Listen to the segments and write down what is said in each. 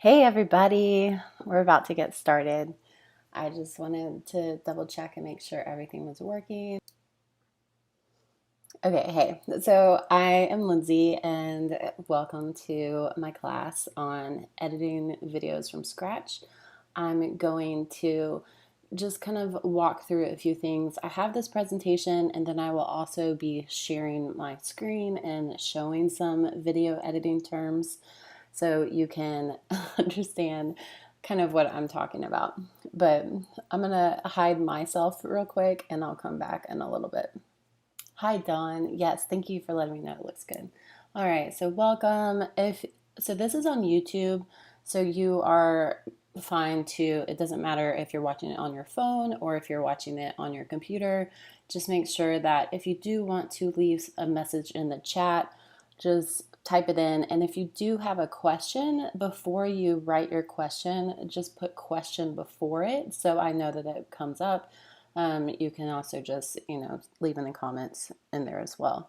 Hey everybody, we're about to get started. I just wanted to double check and make sure everything was working. Okay, hey, so I am Lindsay and welcome to my class on editing videos from scratch. I'm going to just kind of walk through a few things. I have this presentation and then I will also be sharing my screen and showing some video editing terms so you can understand kind of what I'm talking about. But I'm gonna hide myself real quick and I'll come back in a little bit. Hi Dawn. Yes, thank you for letting me know it looks good. All right, so welcome. If so this is on YouTube, so you are fine to, it doesn't matter if you're watching it on your phone or if you're watching it on your computer. Just make sure that if you do want to leave a message in the chat, just type it in. And if you do have a question, before you write your question, just put question before it so I know that it comes up. You can also just, leave in the comments in there as well.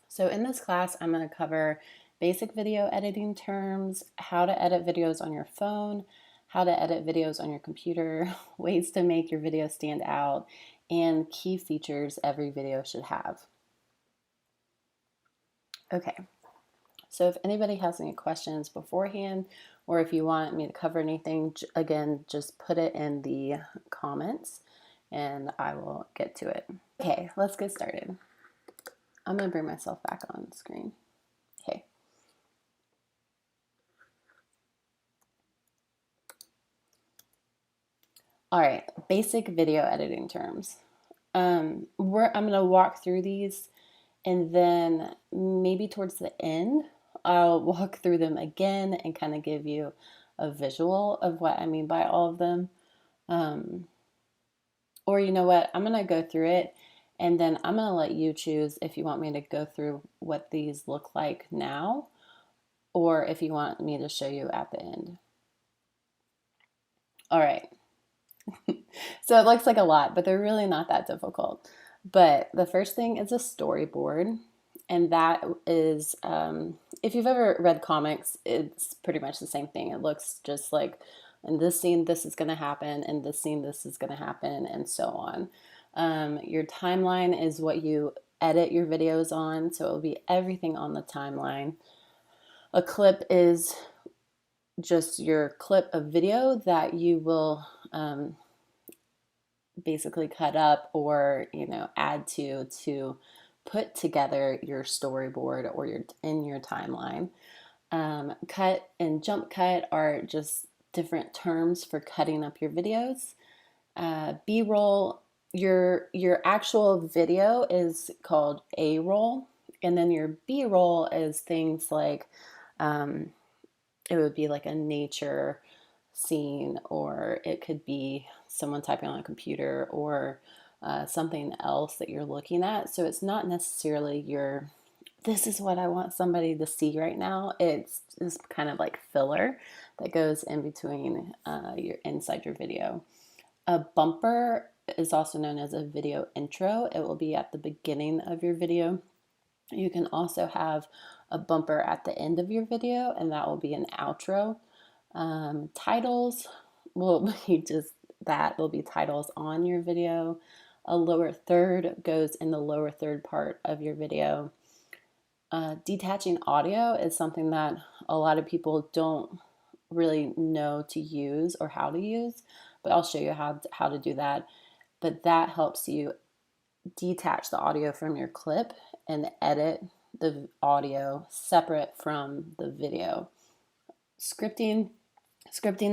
So in this class, I'm going to cover basic video editing terms, how to edit videos on your phone, how to edit videos on your computer, ways to make your video stand out, and key features every video should have. Okay, so if anybody has any questions beforehand, or if you want me to cover anything, again, just put it in the comments and I will get to it. Okay, let's get started. I'm gonna bring myself back on screen. Okay. All right, basic video editing terms. I'm gonna walk through these and then maybe towards the end, I'll walk through them again and kind of give you a visual of what I mean by all of them. Or you know what, I'm gonna go through it and then I'm gonna let you choose if you want me to go through what these look like now or if you want me to show you at the end. All right. So it looks like a lot, but they're really not that difficult. But the first thing is a storyboard. And that is, if you've ever read comics, it's pretty much the same thing. It looks just like in this scene, this is going to happen, in this scene, this is going to happen, and so on. Your timeline is what you edit your videos on, so it will be everything on the timeline. A clip is just your clip of video that you will basically cut up or add to put together your storyboard or in your timeline. Cut and jump cut are just different terms for cutting up your videos. B-roll, your actual video is called A-roll, and then your B-roll is things like it would be like a nature scene, or it could be someone typing on a computer, or something else that you're looking at. So it's not necessarily this is what I want somebody to see right now. It's just kind of like filler that goes in between inside your video. A bumper is also known as a video intro. It will be at the beginning of your video. You can also have a bumper at the end of your video, and that will be an outro. Titles will be just that. There'll be titles on your video. A lower third goes in the lower third part of your video. Detaching audio is something that a lot of people don't really know to use or how to use, but I'll show you how to do that. But that helps you detach the audio from your clip and edit the audio separate from the video. Scripting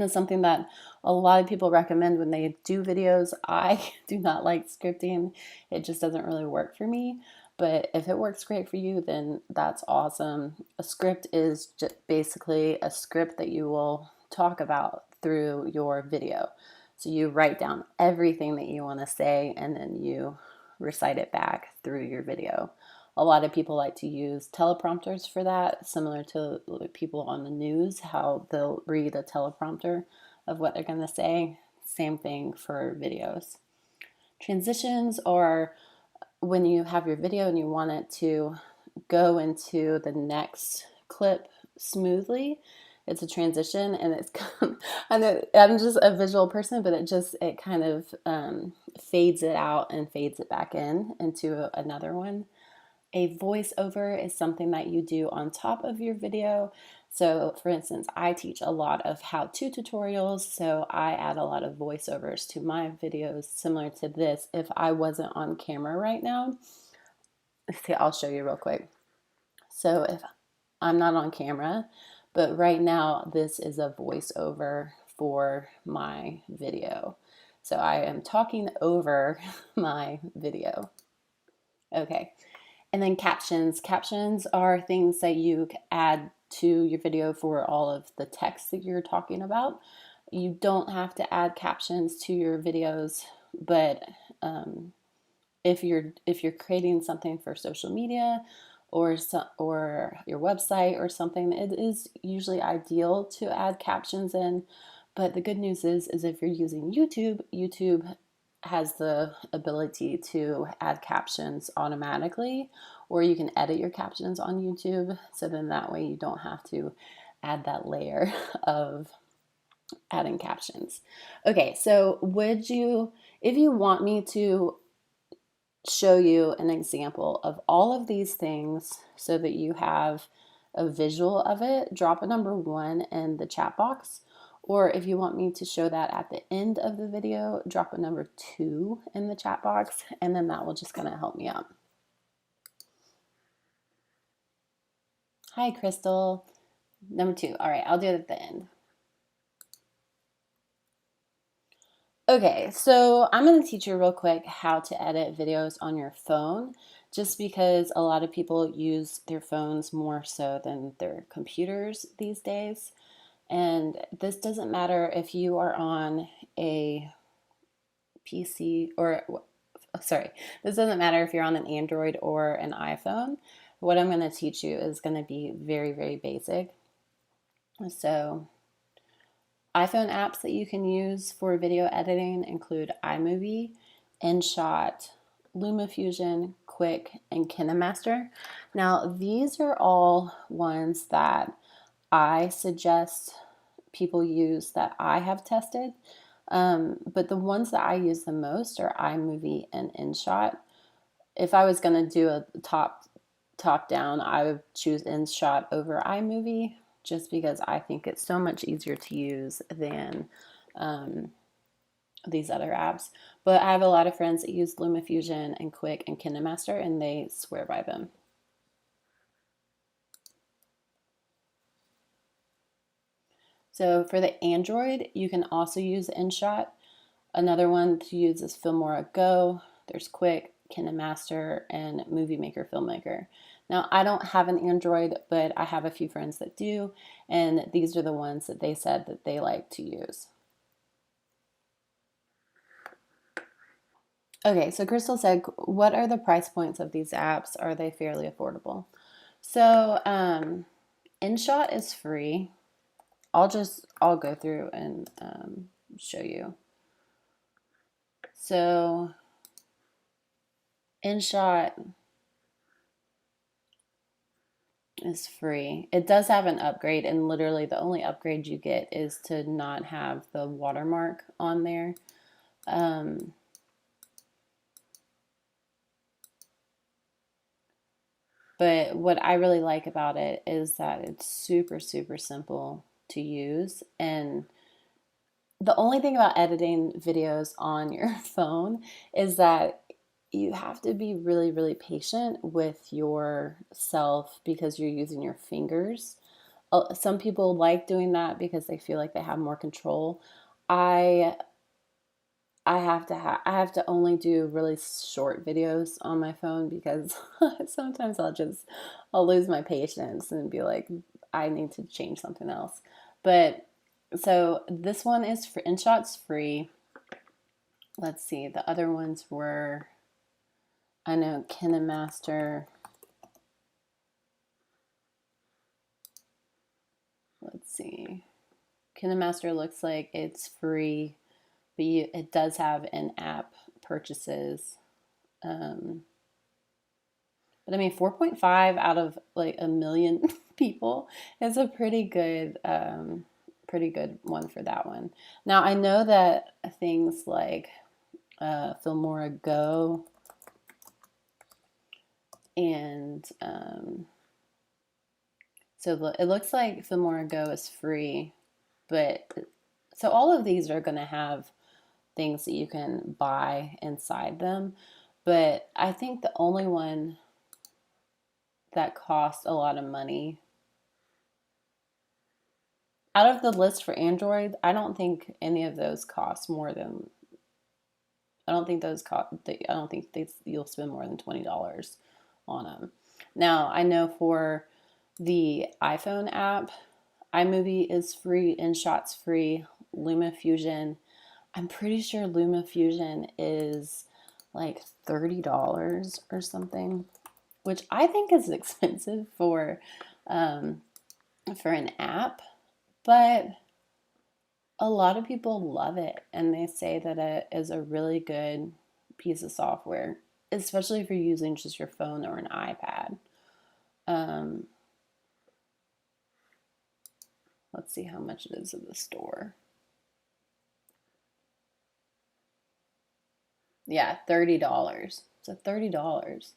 is something that a lot of people recommend when they do videos. I do not like scripting. It just doesn't really work for me. But if it works great for you, then that's awesome. A script is just basically a script that you will talk about through your video. So you write down everything that you want to say and then you recite it back through your video. A lot of people like to use teleprompters for that, similar to people on the news, how they'll read a teleprompter of what they're going to say. Same thing for videos. Transitions are when you have your video and you want it to go into the next clip smoothly. It's a transition, and it's I know I'm just a visual person, but it kind of fades it out and fades it back into another one. A voiceover is something that you do on top of your video. So, for instance, I teach a lot of how-to tutorials, so I add a lot of voiceovers to my videos similar to this. If I wasn't on camera right now, see, I'll show you real quick. So, if I'm not on camera, but right now this is a voiceover for my video. So, I am talking over my video. Okay. And then captions. Captions are things that you add to your video for all of the text that you're talking about. You don't have to add captions to your videos, but if you're creating something for social media or your website or something, it is usually ideal to add captions in. But the good news is if you're using YouTube, YouTube has the ability to add captions automatically, or you can edit your captions on YouTube. So then that way you don't have to add that layer of adding captions. Okay, so if you want me to show you an example of all of these things so that you have a visual of it, drop a number 1 in the chat box. Or if you want me to show that at the end of the video, drop a number 2 in the chat box, and then that will just kind of help me out. Hi, Crystal. Number 2. All right, I'll do it at the end. Okay, so I'm going to teach you real quick how to edit videos on your phone, just because a lot of people use their phones more so than their computers these days. And this doesn't matter if you are on a PC this doesn't matter if you're on an Android or an iPhone. What I'm going to teach you is going to be very, very basic. So iPhone apps that you can use for video editing include iMovie, InShot, LumaFusion, Quick, and KineMaster. Now, these are all ones that I suggest people use that I have tested. But the ones that I use the most are iMovie and InShot. If I was going to do a top down, I would choose InShot over iMovie, just because I think it's so much easier to use than these other apps. But I have a lot of friends that use LumaFusion and Quick and KineMaster, and they swear by them. So for the Android, you can also use InShot. Another one to use is Filmora Go. There's Quick, KineMaster, and Movie Maker Filmmaker. Now, I don't have an Android, but I have a few friends that do, and these are the ones that they said that they like to use. Okay, so Crystal said, what are the price points of these apps? Are they fairly affordable? So, InShot is free. I'll go through and show you. So, InShot is free. It does have an upgrade, and literally the only upgrade you get is to not have the watermark on there. But what I really like about it is that it's super, super simple to use. And the only thing about editing videos on your phone is that you have to be really, really patient with yourself because you're using your fingers. Some people like doing that because they feel like they have more control. I I have to only do really short videos on my phone because sometimes I'll lose my patience and be like, I need to change something else. But so this one is for InShot's free. Let's see, the other ones were, I know KineMaster. Let's see. KineMaster looks like it's free, but it does have in-app purchases. But I mean, 4.5 out of like a million people is a pretty good one for that one. Now I know that things like Filmora Go and so it looks like Filmora Go is free, but so all of these are going to have things that you can buy inside them. But I think the only one that costs a lot of money out of the list for Android, I don't think any of those cost more than. I don't think those cost. I don't think you'll spend more than $20 on them. Now I know for the iPhone app, iMovie is free, InShot's free, LumaFusion. I'm pretty sure LumaFusion is like $30 or something, which I think is expensive for an app, but a lot of people love it and they say that it is a really good piece of software, especially if you're using just your phone or an iPad. Um, let's see how much it is at the store. Yeah, $30. So $30.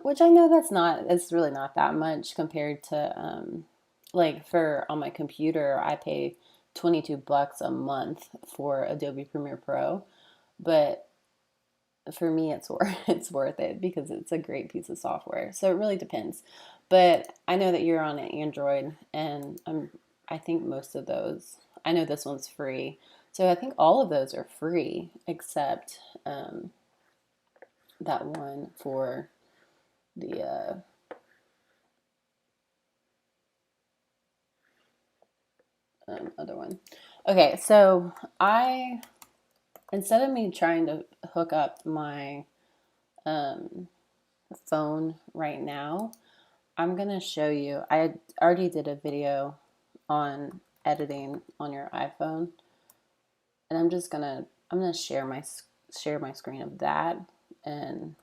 Which I know it's really not that much compared to, like for on my computer, I pay $22 a month for Adobe Premiere Pro, but for me, it's worth it because it's a great piece of software. So it really depends. But I know that you're on an Android, and I think most of those. I know this one's free, so I think all of those are free except that one for the other one. Okay, so I instead of me trying to hook up my um, phone right now, I'm gonna show you. I already did a video on editing on your iPhone, and I'm gonna share my screen of that and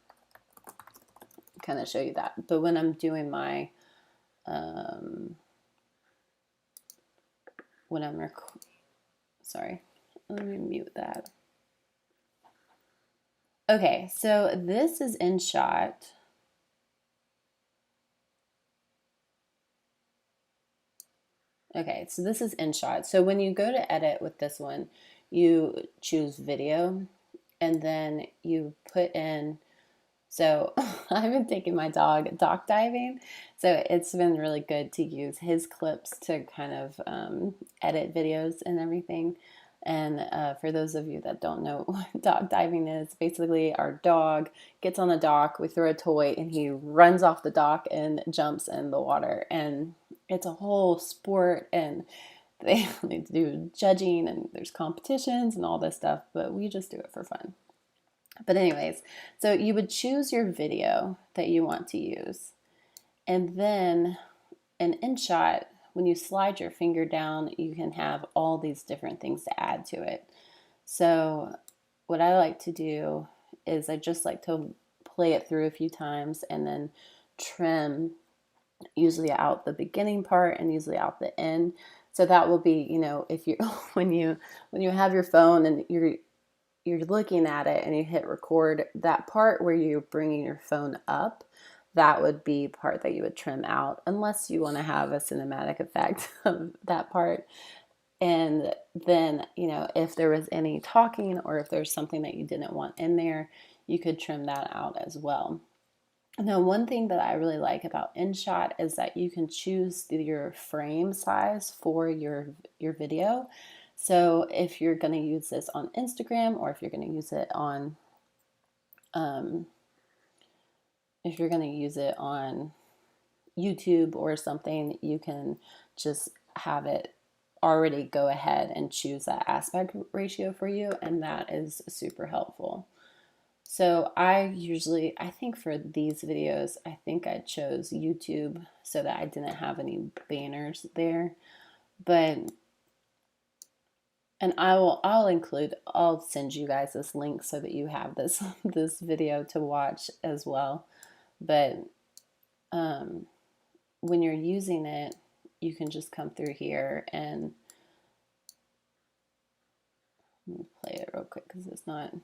kind of show you that. But when I'm doing my when I'm sorry, let me mute that. Okay, so this is InShot. Okay, so this is InShot. So when you go to edit with this one, you choose video and then you put in. So I've been taking my dog dock diving. So it's been really good to use his clips to kind of edit videos and everything. And for those of you that don't know what dock diving is, basically our dog gets on the dock, we throw a toy, and he runs off the dock and jumps in the water. And it's a whole sport, and they do judging, and there's competitions and all this stuff, but we just do it for fun. But anyways, so you would choose your video that you want to use. And then in InShot, when you slide your finger down, you can have all these different things to add to it. So what I like to do is I just like to play it through a few times and then trim usually out the beginning part and usually out the end. So that will be, if you when you have your phone and you're looking at it and you hit record, that part where you're bringing your phone up, that would be part that you would trim out unless you want to have a cinematic effect of that part. And then, if there was any talking or if there's something that you didn't want in there, you could trim that out as well. Now, one thing that I really like about InShot is that you can choose your frame size for your video. So if you're going to use this on Instagram or if you're going to use it on YouTube or something, you can just have it already go ahead and choose that aspect ratio for you, and that is super helpful. So I think for these videos, I think I chose YouTube so that I didn't have any banners there. But, and I'll send you guys this link so that you have this video to watch as well. But when you're using it, you can just come through here and let me play it real quick because it's not.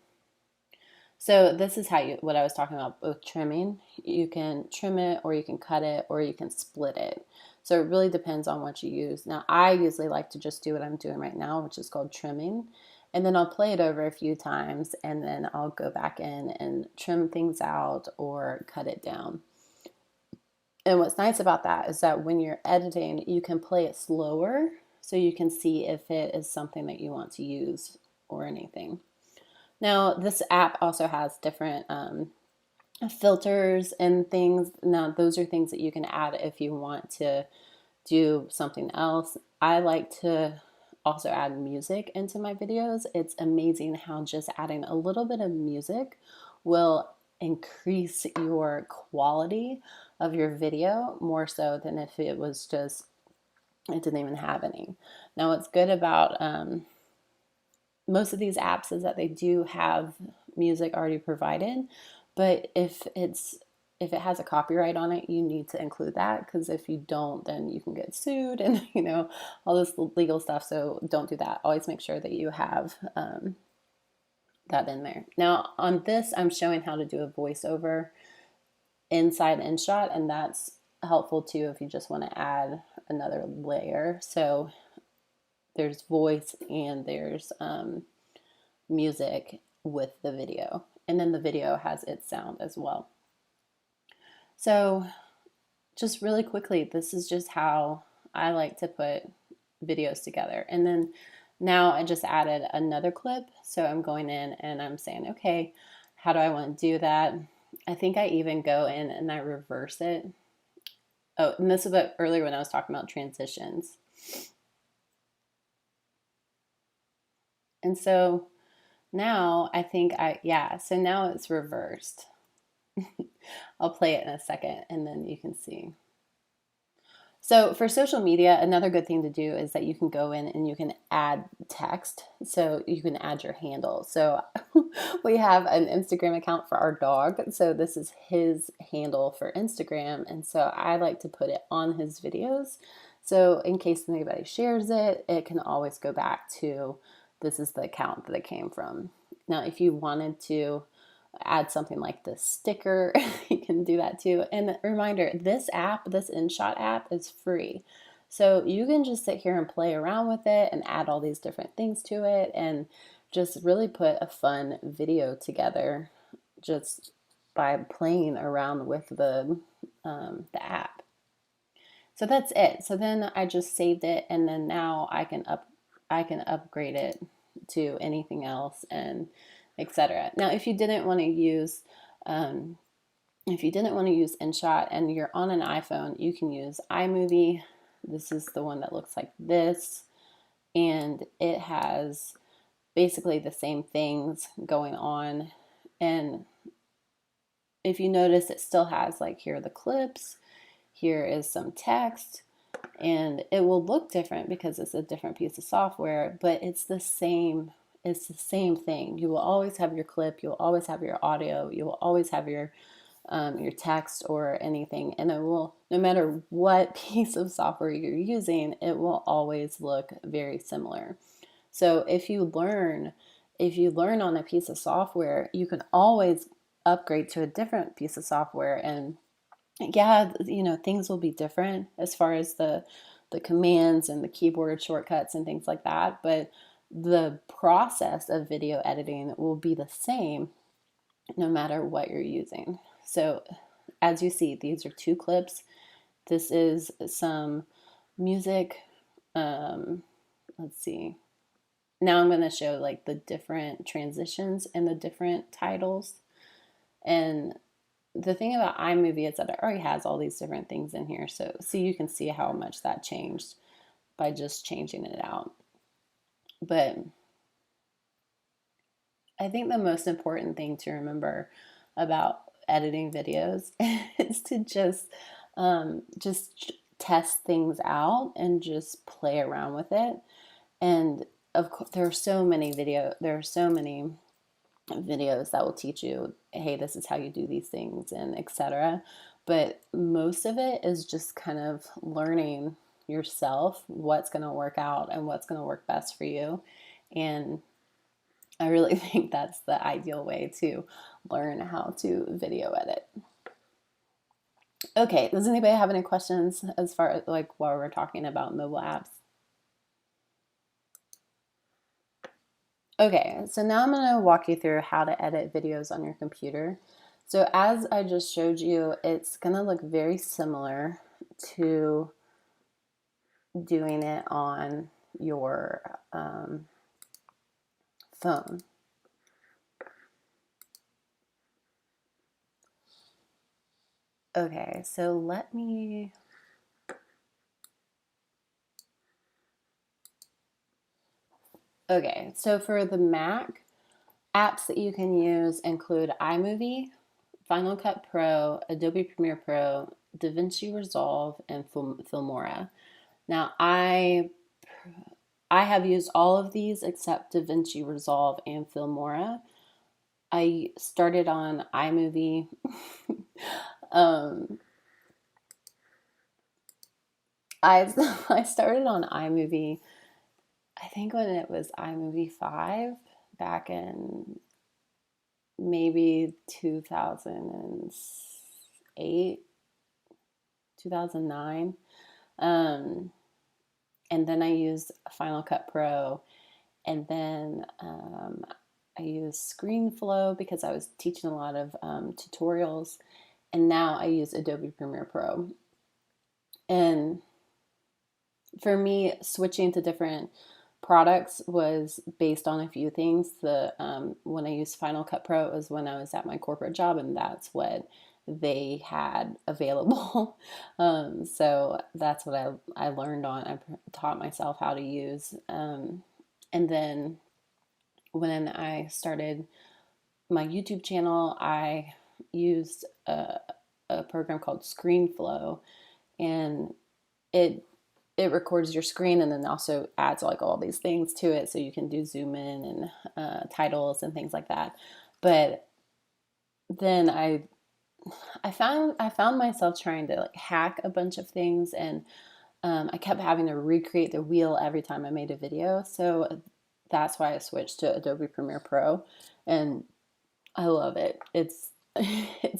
So this is how what I was talking about with trimming. You can trim it, or you can cut it, or you can split it. So it really depends on what you use. Now, I usually like to just do what I'm doing right now, which is called trimming. And then I'll play it over a few times, and then I'll go back in and trim things out or cut it down. And what's nice about that is that when you're editing, you can play it slower so you can see if it is something that you want to use or anything. Now, this app also has different filters and things. Now, those are things that you can add if you want to do something else. I like to also add music into my videos. It's amazing how just adding a little bit of music will increase your quality of your video more so than if it was just, it didn't even have any. Now, what's good about most of these apps is that they do have music already provided, but if it has a copyright on it, you need to include that, because if you don't, then you can get sued and all this legal stuff. So don't do that. Always make sure that you have that in there. Now on this, I'm showing how to do a voiceover inside InShot, and that's helpful too if you just want to add another layer. So there's voice and there's music with the video, and then the video has its sound as well. So just really quickly, this is just how I like to put videos together. And then now I just added another clip, so I'm going in and I'm saying, okay, how do I want to do that? I think I even go in and I reverse it. Oh, and this is about earlier when I was talking about transitions. And so now I think so now it's reversed. I'll play it in a second and then you can see. So for social media, another good thing to do is that you can go in and you can add text. So you can add your handle. So we have an Instagram account for our dog. So this is his handle for Instagram. And so I like to put it on his videos. So in case anybody shares it, it can always go back to, this is the account that it came from. Now, if you wanted to add something like this sticker, you can do that too. And a reminder, this app, this InShot app, is free. So you can just sit here and play around with it and add all these different things to it and just really put a fun video together just by playing around with the app. So that's it. So then I just saved it, and then now I can upgrade it to anything else and etc. Now, if you didn't want to use InShot and you're on an iPhone, you can use iMovie. This is the one that looks like this, and it has basically the same things going on. And if you notice, it still has, like, here are the clips, here is some text, and it will look different because it's a different piece of software, but it's the same thing. You will always have your clip, you'll always have your audio, you will always have your text or anything, and it will, no matter what piece of software you're using, it will always look very similar. So if you learn on a piece of software, you can always upgrade to a different piece of software, and things will be different as far as the commands and the keyboard shortcuts and things like that, but the process of video editing will be the same no matter what you're using. So as you see, these are two clips. This is some music. Let's see. Now I'm going to show like the different transitions and the different titles. And the thing about iMovie is that it already has all these different things in here. So you can see how much that changed by just changing it out. But I think the most important thing to remember about editing videos is to just test things out and just play around with it. And of course, there are so many videos that will teach you, hey, this is how you do these things and etc. but most of it is just kind of learning yourself what's going to work out and what's going to work best for you. And I really think that's the ideal way to learn how to video edit. Okay, does anybody have any questions as far as like while we're talking about mobile apps? Okay, so now I'm going to walk you through how to edit videos on your computer. So as I just showed you, it's going to look very similar to doing it on your phone. Okay, so let me... Okay, so for the Mac, apps that you can use include iMovie, Final Cut Pro, Adobe Premiere Pro, DaVinci Resolve, and Filmora. Now, I have used all of these except DaVinci Resolve and Filmora. I started on iMovie. um, I started on iMovie, I think when it was iMovie 5 back in maybe 2008, 2009. And then I used Final Cut Pro, and then I used ScreenFlow because I was teaching a lot of tutorials, and now I use Adobe Premiere Pro. And for me, switching to different products was based on a few things. When I used Final Cut Pro, it was when I was at my corporate job, and that's what they had available. So that's what I learned on. I taught myself how to use. And then when I started my YouTube channel, I used a program called ScreenFlow, and it it records your screen and then also adds like all these things to it, so you can do zoom in and titles and things like that. But then I found myself trying to like hack a bunch of things, and I kept having to recreate the wheel every time I made a video. So that's why I switched to Adobe Premiere Pro, and I love it. It's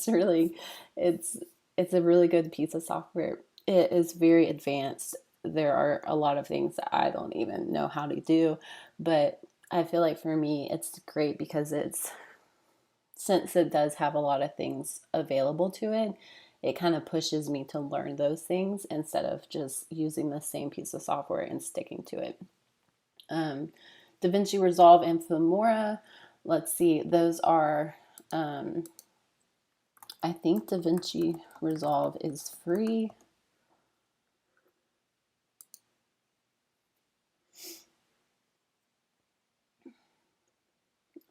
really it's it's a really good piece of software. It is very advanced. There are a lot of things that I don't even know how to do, but I feel like for me it's great because it's since it does have a lot of things available to it, it kind of pushes me to learn those things instead of just using the same piece of software and sticking to it. Um, DaVinci Resolve and Filmora, let's see, those are, I think DaVinci Resolve is free.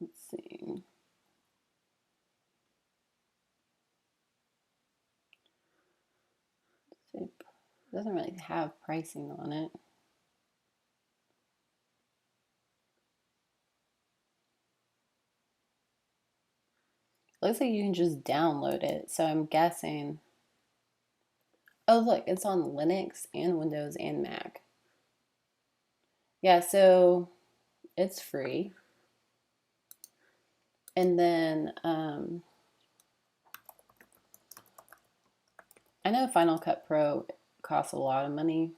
Let's see. It doesn't really have pricing on it. Looks like you can just download it. So I'm guessing. Oh, look, it's on Linux and Windows and Mac. Yeah, so it's free. And then I know Final Cut Pro costs a lot of money.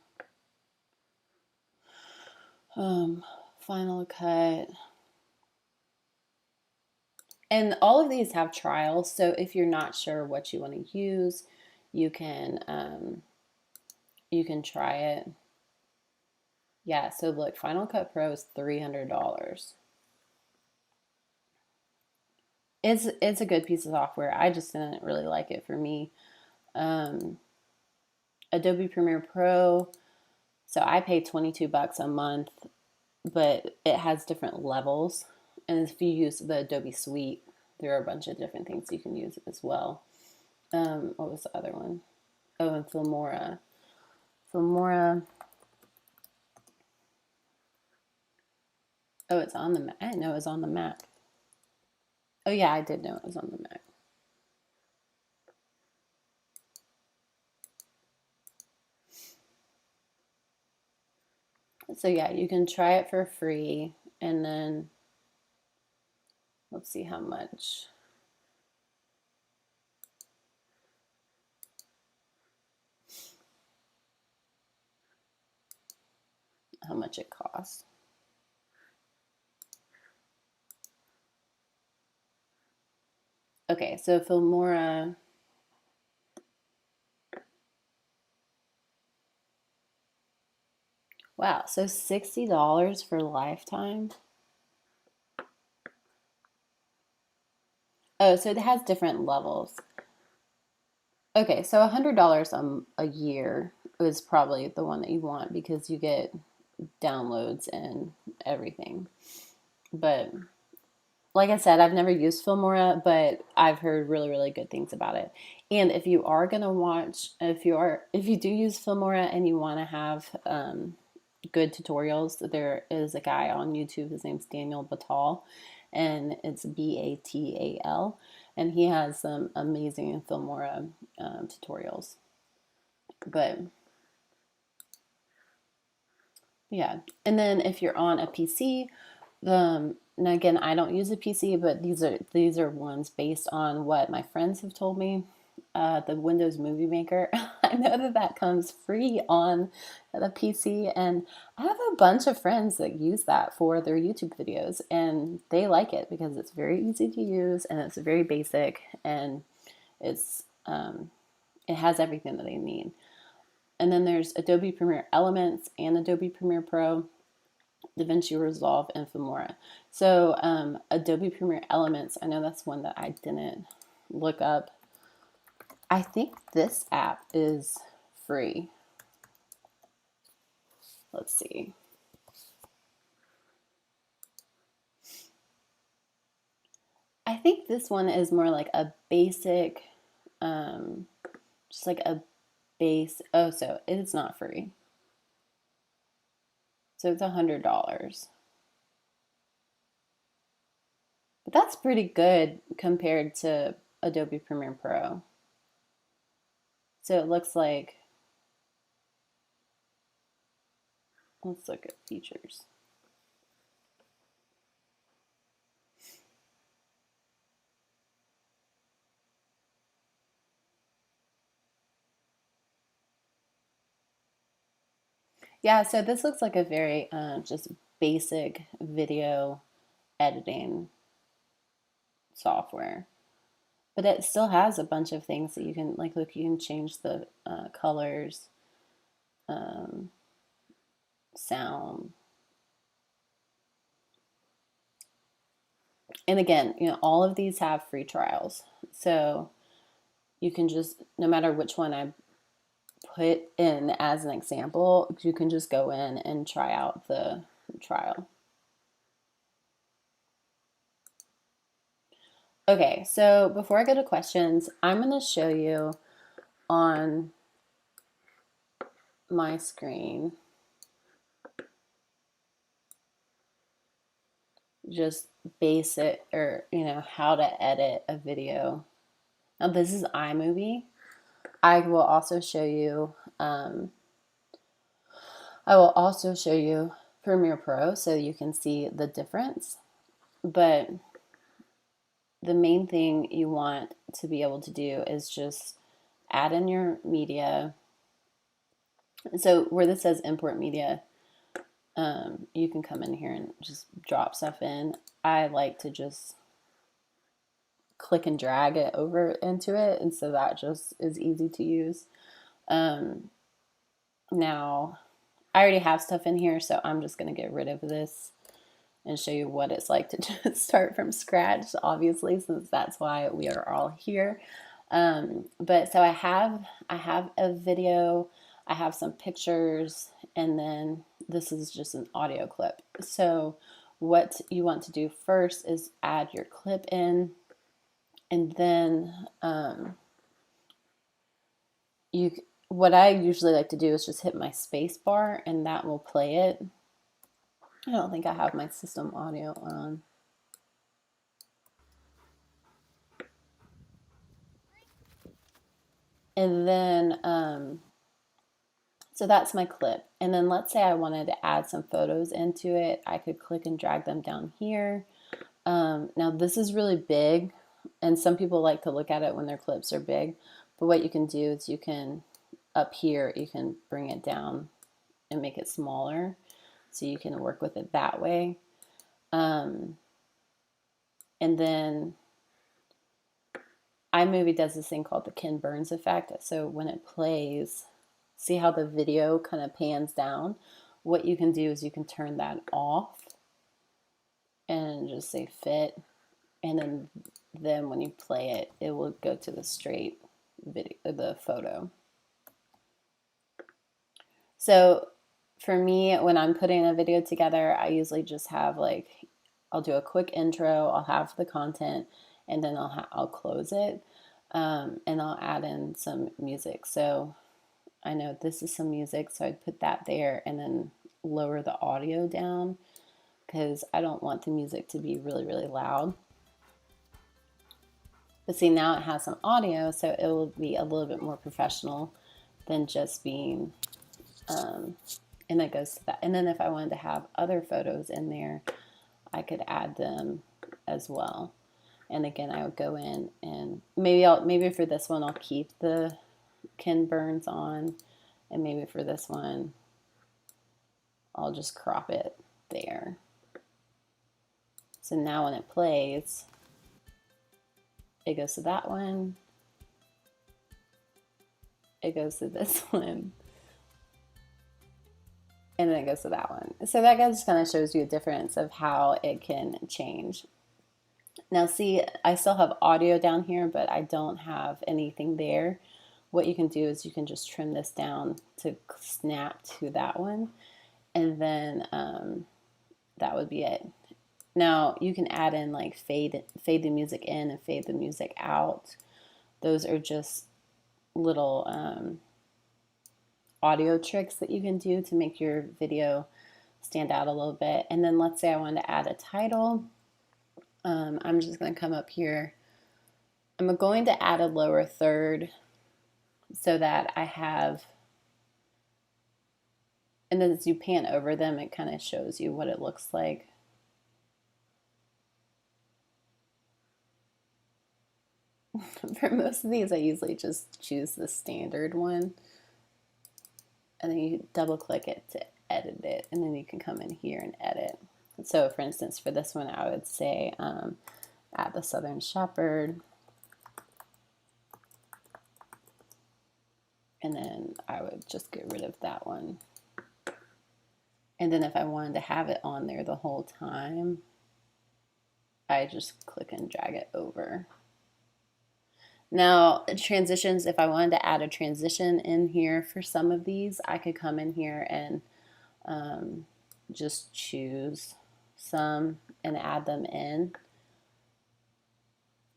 Final Cut. And all of these have trials. So if you're not sure what you want to use, you can try it. Yeah, so look, Final Cut Pro is $300. It's a good piece of software. I just didn't really like it for me. Adobe Premiere Pro, so I pay 22 bucks a month, but it has different levels. And if you use the Adobe Suite, there are a bunch of different things you can use as well. What was the other one? Oh, and Filmora. Filmora. Oh, it's on the Mac. I didn't know it was on the Mac. Oh yeah, I did know it was on the Mac. So yeah, you can try it for free, and then let's see how much it costs. Okay, so Filmora, wow, so $60 for lifetime. Oh, so it has different levels. Okay, so $100 a year is probably the one that you want because you get downloads and everything. But like I said, I've never used Filmora, but I've heard really, really good things about it. And if you are gonna watch, if you do use Filmora and you want to have good tutorials, there is a guy on YouTube. His name's Daniel Batal, and it's Batal, and he has some amazing Filmora tutorials. But yeah, and then if you're on a PC, now again, I don't use a PC, but these are ones based on what my friends have told me. The Windows Movie Maker, I know that that comes free on the PC, and I have a bunch of friends that use that for their YouTube videos, and they like it because it's very easy to use and it's very basic, and it's it has everything that they need. And then there's Adobe Premiere Elements and Adobe Premiere Pro, DaVinci Resolve, and Filmora. So Adobe Premiere Elements, I know that's one that I didn't look up. I think this app is free. Let's see. I think this one is more like a basic, um, just like a base. Oh, so it's not free. So it's $100. But that's pretty good compared to Adobe Premiere Pro. So it looks like, let's look at features. Yeah, so this looks like a very just basic video editing software, but it still has a bunch of things that you can like. Look, you can change the colors, um, sound, and again, all of these have free trials, so you can just, no matter which one I put in as an example, you can just go in and try out the trial. Okay, so before I go to questions, I'm going to show you on my screen just basic, or how to edit a video. Now this is iMovie. I will also show you Premiere Pro so you can see the difference. But the main thing you want to be able to do is just add in your media. So where this says import media, you can come in here and just drop stuff in. I like to just click and drag it over into it, and so that just is easy to use. Now, I already have stuff in here, so I'm just going to get rid of this and show you what it's like to just start from scratch, obviously, since that's why we are all here. But so I have a video, I have some pictures, and then this is just an audio clip. So what you want to do first is add your clip in, and then you what I usually like to do is just hit my space bar and that will play it. I don't think I have my system audio on. And then So that's my clip. And then let's say I wanted to add some photos into it. I could click and drag them down here. Now this is really big, and some people like to look at it when their clips are big. But what you can do is you can, up here, you can bring it down and make it smaller. So you can work with it that way. And then iMovie does this thing called the Ken Burns effect. So when it plays, see how the video kind of pans down? What you can do is you can turn that off and just say fit. And then when you play it, it will go to the straight video, the photo. So for me, when I'm putting a video together, I usually just have like, I'll do a quick intro, I'll have the content, and then I'll close it, and I'll add in some music. So I know this is some music, so I'd put that there and then lower the audio down because I don't want the music to be really, really loud. But see, now it has some audio, so it will be a little bit more professional than just being, and that goes to that. And then if I wanted to have other photos in there, I could add them as well. And again, I would go in and maybe for this one I'll keep the Ken Burns on, and maybe for this one I'll just crop it there. So now when it plays, it goes to that one, it goes to this one, and then it goes to that one. So that just kind of shows you a difference of how it can change. Now see, I still have audio down here, but I don't have anything there. What you can do is you can just trim this down to snap to that one, and then that would be it. Now you can add in like fade the music in and fade the music out. Those are just little audio tricks that you can do to make your video stand out a little bit. And then let's say I wanted to add a title. I'm just going to come up here. I'm going to add a lower third so that I have, and then as you pan over them, it kind of shows you what it looks like. For most of these, I usually just choose the standard one, and then you double click it to edit it, and then you can come in here and edit. So for instance, for this one, I would say add the Southern Shepherd, and then I would just get rid of that one. And then if I wanted to have it on there the whole time, I just click and drag it over. Now, transitions, if I wanted to add a transition in here for some of these, I could come in here and just choose some and add them in.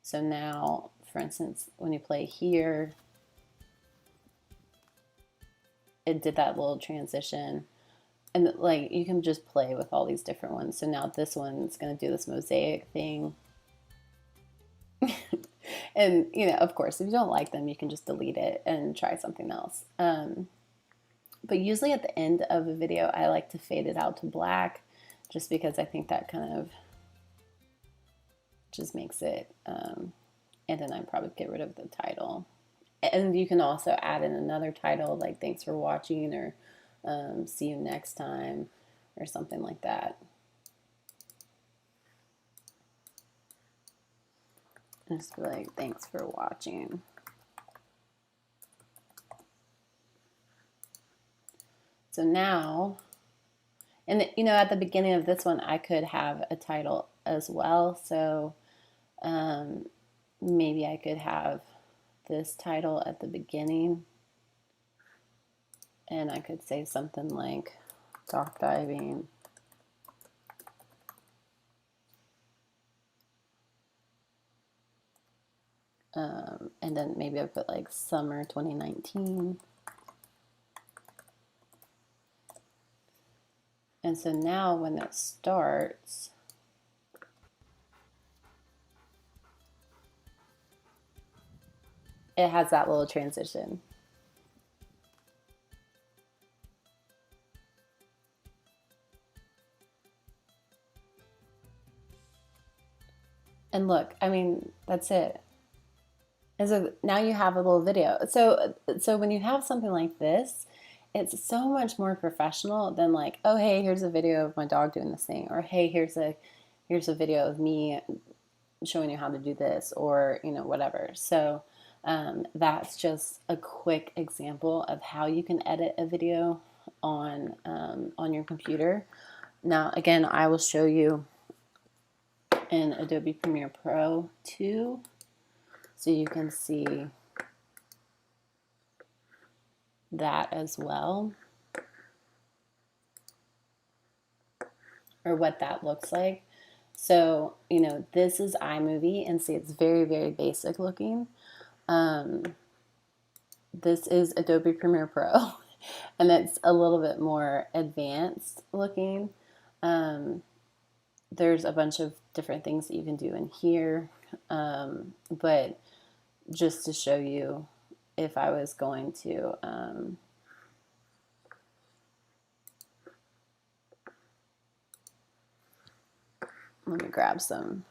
So now, for instance, when you play here, it did that little transition. And like you can just play with all these different ones. So now this one's going to do this mosaic thing. And, you know, of course, if you don't like them, you can just delete it and try something else. But usually at the end of a video, I like to fade it out to black just because I think that kind of just makes it, and then I'd probably get rid of the title. And you can also add in another title like thanks for watching or see you next time or something like that. Just be like, thanks for watching. So now, and you know, at the beginning of this one, I could have a title as well. So maybe I could have this title at the beginning, and I could say something like dock diving. And then maybe I put like summer 2019. And so now when it starts, it has that little transition. And look, I mean, that's it. And so now you have a little video. So when you have something like this, it's so much more professional than like, oh hey, here's a video of my dog doing this thing, or hey, here's a video of me showing you how to do this, or whatever. So that's just a quick example of how you can edit a video on your computer. Now again, I will show you in Adobe Premiere Pro 2 so you can see that as well, or what that looks like. So, this is iMovie, and see, it's very, very basic looking. This is Adobe Premiere Pro, and it's a little bit more advanced looking. There's a bunch of different things that you can do in here, but just to show you, if I was going to let me grab some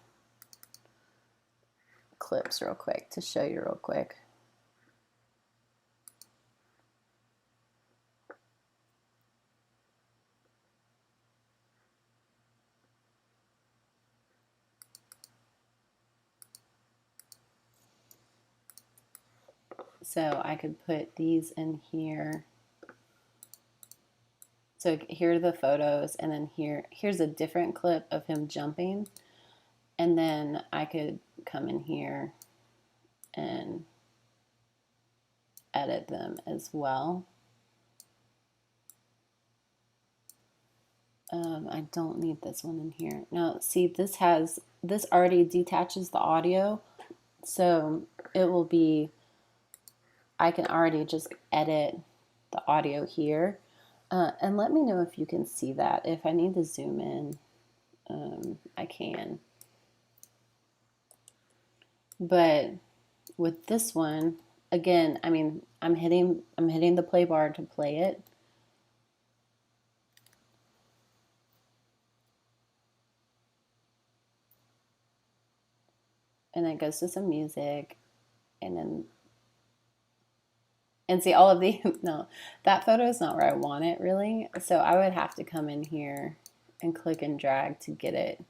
clips real quick to show you real quick. So I could put these in here. So here are the photos, and then here's a different clip of him jumping, and then I could come in here and edit them as well. I don't need this one in here. Now, see, this already detaches the audio, so it will be, I can already just edit the audio here. And let me know if you can see that. If I need to zoom in, I can. But with this one, again, I mean, I'm hitting the play bar to play it. And then it goes to some music, and see all of the, no, that photo is not where I want it really. So I would have to come in here and click and drag to get it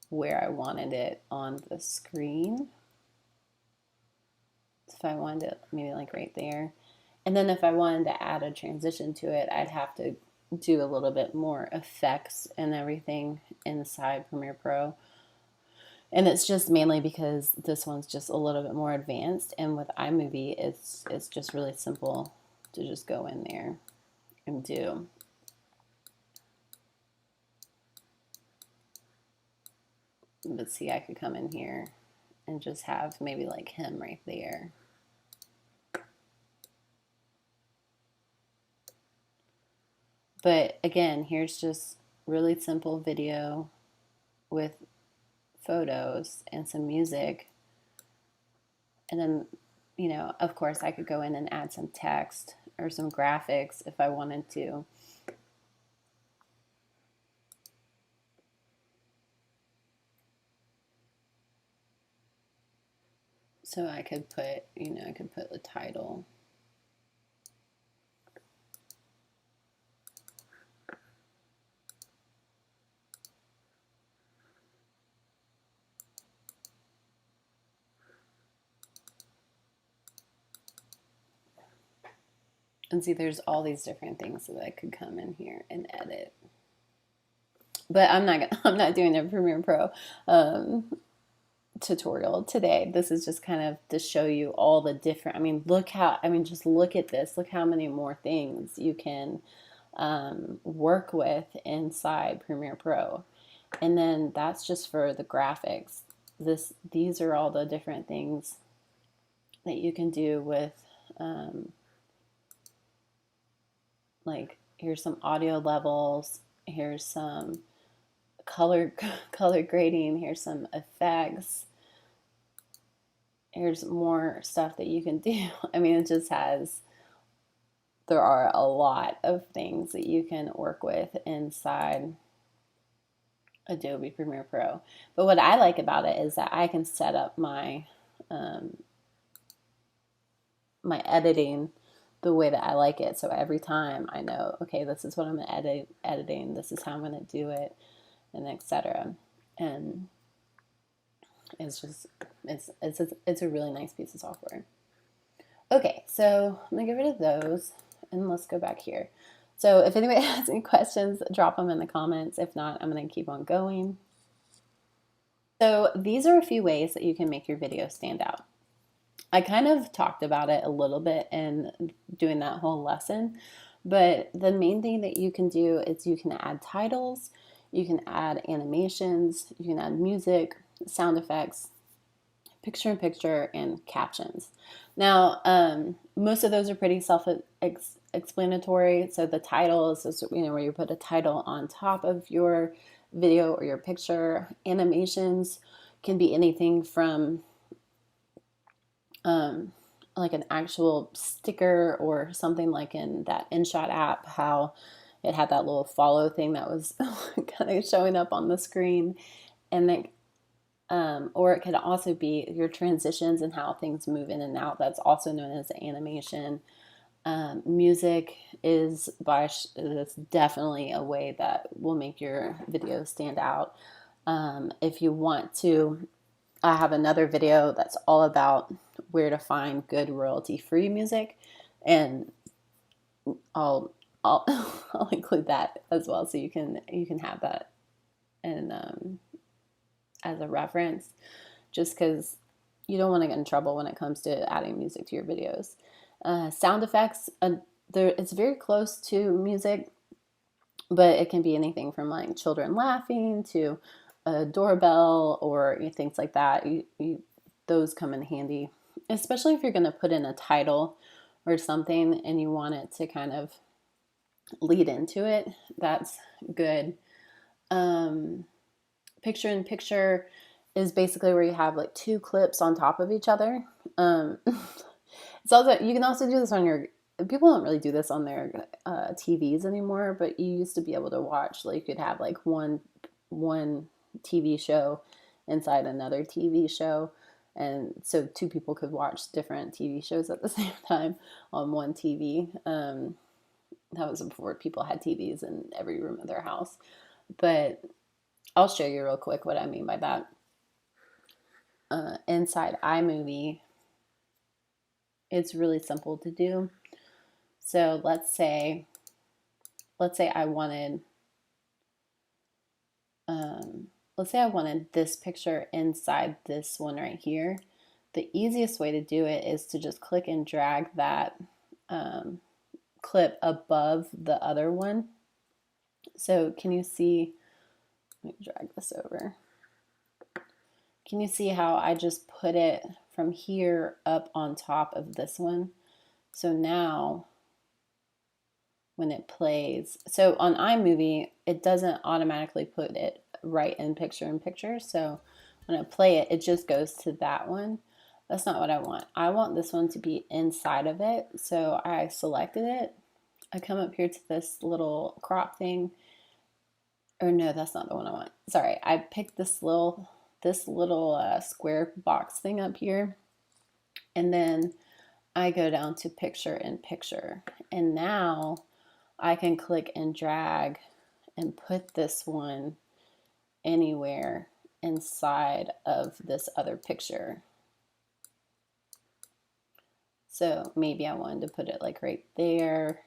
where I wanted it on the screen. So if I wanted it maybe like right there. And then if I wanted to add a transition to it, I'd have to do a little bit more effects and everything inside Premiere Pro. And it's just mainly because this one's just a little bit more advanced, and with iMovie, it's just really simple to just go in there and do. But see, I could come in here and just have maybe like him right there. But again, here's just really simple video with photos and some music. And then, of course, I could go in and add some text or some graphics if I wanted to. So I could put, I could put the title. And see, there's all these different things that I could come in here and edit. But I'm not doing a Premiere Pro tutorial today. This is just kind of to show you all the different, just look at this. Look how many more things you can work with inside Premiere Pro. And then that's just for the graphics. These are all the different things that you can do with like, here's some audio levels, here's some color grading, here's some effects, here's more stuff that you can do. I mean, there are a lot of things that you can work with inside Adobe Premiere Pro. But what I like about it is that I can set up um, my editing the way that I like it. So every time I know, okay, this is what I'm editing, this is how I'm going to do it, and etc. And it's just it's a really nice piece of software. Okay, so I'm gonna get rid of those and let's go back here. So if anybody has any questions, drop them in the comments. If not, I'm gonna keep on going. So these are a few ways that you can make your video stand out. I kind of talked about it a little bit in doing that whole lesson, but the main thing that you can do is you can add titles, you can add animations, you can add music, sound effects, picture in picture, and captions. Now, most of those are pretty self-explanatory. So the title is, where you put a title on top of your video or your picture. Animations can be anything from like an actual sticker or something like in that InShot app, how it had that little follow thing that was kind of showing up on the screen. And then or it could also be your transitions and how things move in and out. That's also known as animation. Music is that's definitely a way that will make your video stand out. If you want to, I have another video that's all about where to find good royalty-free music, and I'll I'll include that as well, so you can have that and as a reference, just because you don't want to get in trouble when it comes to adding music to your videos. Sound effects, it's very close to music, but it can be anything from like children laughing to a doorbell or things like that. Those come in handy, especially if you're going to put in a title or something and you want it to kind of lead into it. That's good. Picture in picture is basically where you have like two clips on top of each other. It's also, you can also do this on your, people don't really do this on their TVs anymore, but you used to be able to watch, like you could have like one TV show inside another TV show. And so two people could watch different TV shows at the same time on one TV. That was before people had TVs in every room of their house. But I'll show you real quick what I mean by that. Inside iMovie, it's really simple to do. So let's say I wanted this picture inside this one right here. The easiest way to do it is to just click and drag that clip above the other one. So can you see, let me drag this over. Can you see how I just put it from here up on top of this one? So now when it plays, so on iMovie, it doesn't automatically put it right in picture. So when I play it, it just goes to that one. That's not what I want. I want this one to be inside of it. So I selected it. I come up here to this little crop thing. Or no, that's not the one I want. Sorry, I picked this little square box thing up here. And then I go down to picture in picture. And now I can click and drag and put this one anywhere inside of this other picture. So maybe I wanted to put it like right there.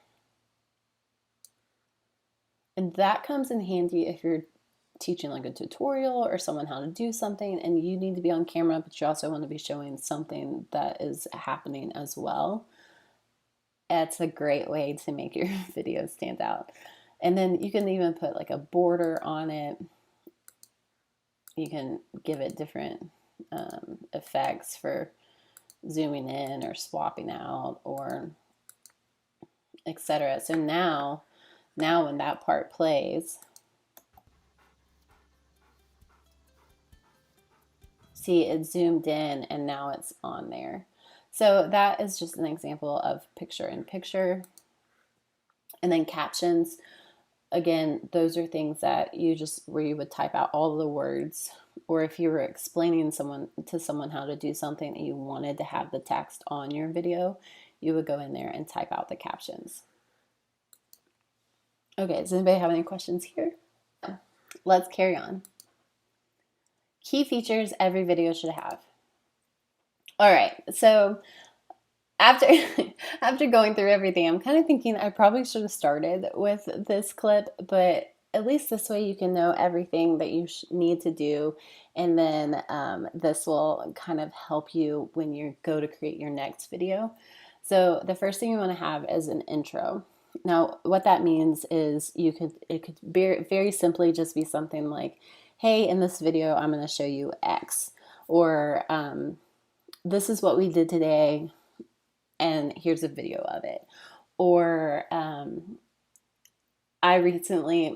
And that comes in handy if you're teaching like a tutorial or someone how to do something and you need to be on camera, but you also want to be showing something that is happening as well. It's a great way to make your video stand out. And then you can even put like a border on it. You can give it different effects for zooming in or swapping out or etc. So now when that part plays, see it zoomed in and now it's on there. So that is just an example of picture in picture. And then captions. again, those are things that where you would type out all the words, or if you were explaining to someone how to do something and you wanted to have the text on your video, you would go in there and type out the captions. Okay, does anybody have any questions here? Let's carry on. Key features every video should have. All right, so after after going through everything, I'm kind of thinking I probably should have started with this clip, but at least this way you can know everything that you need to do, and then this will kind of help you when you go to create your next video. So the first thing you want to have is an intro. Now, what that means is it could very simply just be something like, "Hey, in this video, I'm going to show you X," or "This is what we did today, and here's a video of it." Or I recently,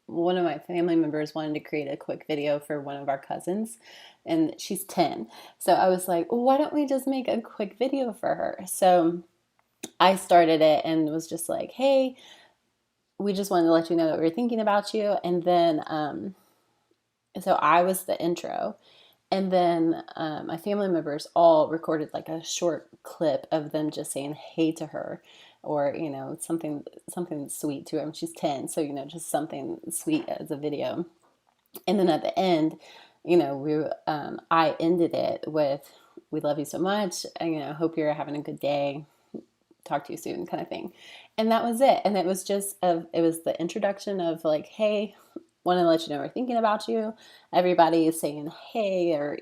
one of my family members wanted to create a quick video for one of our cousins, and she's 10. So I was like, well, why don't we just make a quick video for her? So I started it and was just like, hey, we just wanted to let you know that we were thinking about you. And then, so I was the intro. And then my family members all recorded like a short clip of them just saying hey to her, or something sweet to her. She's 10, so just something sweet as a video. And then at the end, I ended it with, "We love you so much, and hope you're having a good day. Talk to you soon," kind of thing. And that was it. And it was the introduction of like, hey, want to let you know we're thinking about you. Everybody is saying hey, or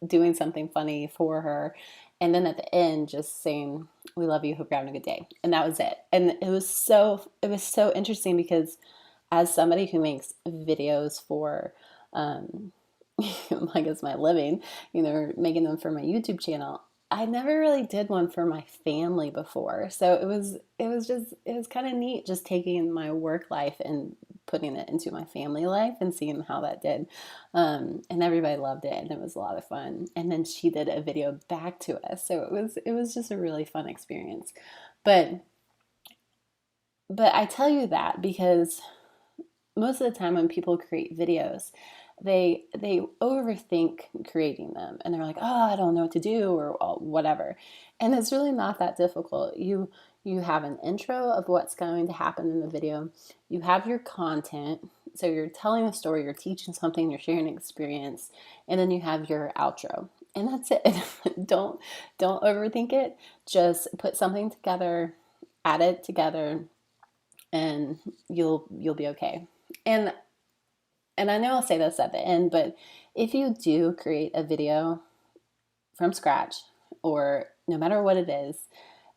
doing something funny for her, and then at the end just saying, "We love you, hope you're having a good day." And that was it. And it was so interesting, because as somebody who makes videos for like it's my living, making them for my YouTube channel, I never really did one for my family before. So it was kind of neat just taking my work life and putting it into my family life and seeing how that did. And everybody loved it, and it was a lot of fun. And then she did a video back to us. So it was just a really fun experience. But I tell you that because most of the time when people create videos, they overthink creating them, and they're like, "Oh, I don't know what to do," or whatever. And it's really not that difficult. You have an intro of what's going to happen in the video. You have your content, so you're telling a story, you're teaching something, you're sharing an experience, and then you have your outro. And that's it. don't overthink it. Just put something together, add it together, and you'll be okay. And I know I'll say this at the end, but if you do create a video from scratch, or no matter what it is,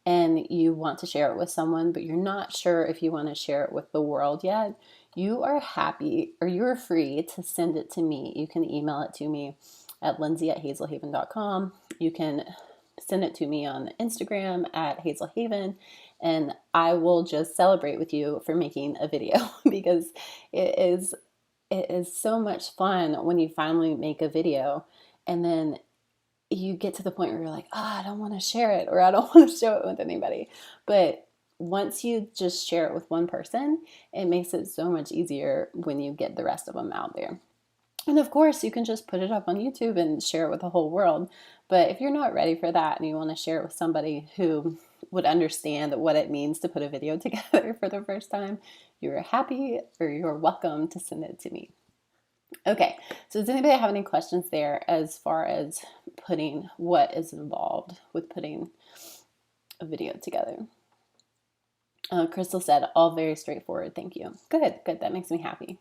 and you want to share it with someone, but you're not sure if you want to share it with the world yet, you are free to send it to me. You can email it to me at lindsay@hazelhaven.com. You can send it to me on Instagram at hazelhaven, and I will just celebrate with you for making a video because it is so much fun when you finally make a video, and then you get to the point where you're like, I don't want to share it, or I don't want to show it with anybody. But once you just share it with one person, it makes it so much easier when you get the rest of them out there. And of course, you can just put it up on YouTube and share it with the whole world. But if you're not ready for that and you want to share it with somebody who would understand what it means to put a video together for the first time, you're welcome to send it to me. Okay, so does anybody have any questions there as far as what is involved with putting a video together? Crystal said, all very straightforward, thank you. Good, that makes me happy.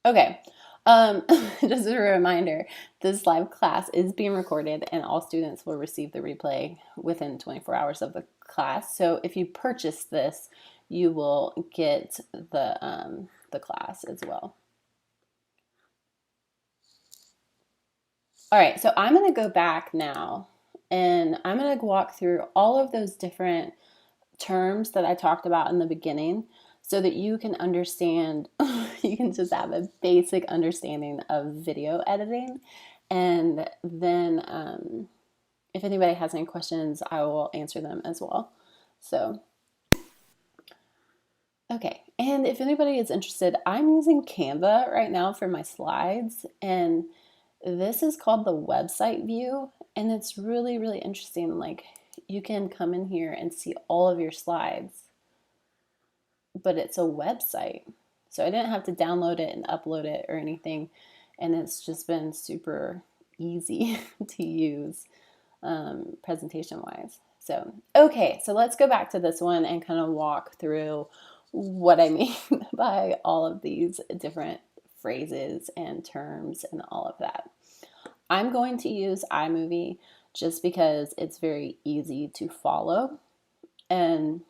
Okay, just a reminder, this live class is being recorded, and all students will receive the replay within 24 hours of the class. So if you purchase this, you will get the class as well. All right, so I'm going to go back now, and I'm going to walk through all of those different terms that I talked about in the beginning, so that you can understand, you can just have a basic understanding of video editing. And then if anybody has any questions, I will answer them as well. So Okay, and if anybody is interested, I'm using Canva right now for my slides, and this is called the website view, and it's really, really interesting. Like, you can come in here and see all of your slides, but it's a website. So I didn't have to download it and upload it or anything, and it's just been super easy to use presentation wise. So, okay, so let's go back to this one and kind of walk through what I mean by all of these different phrases and terms and all of that. I'm going to use iMovie just because it's very easy to follow. And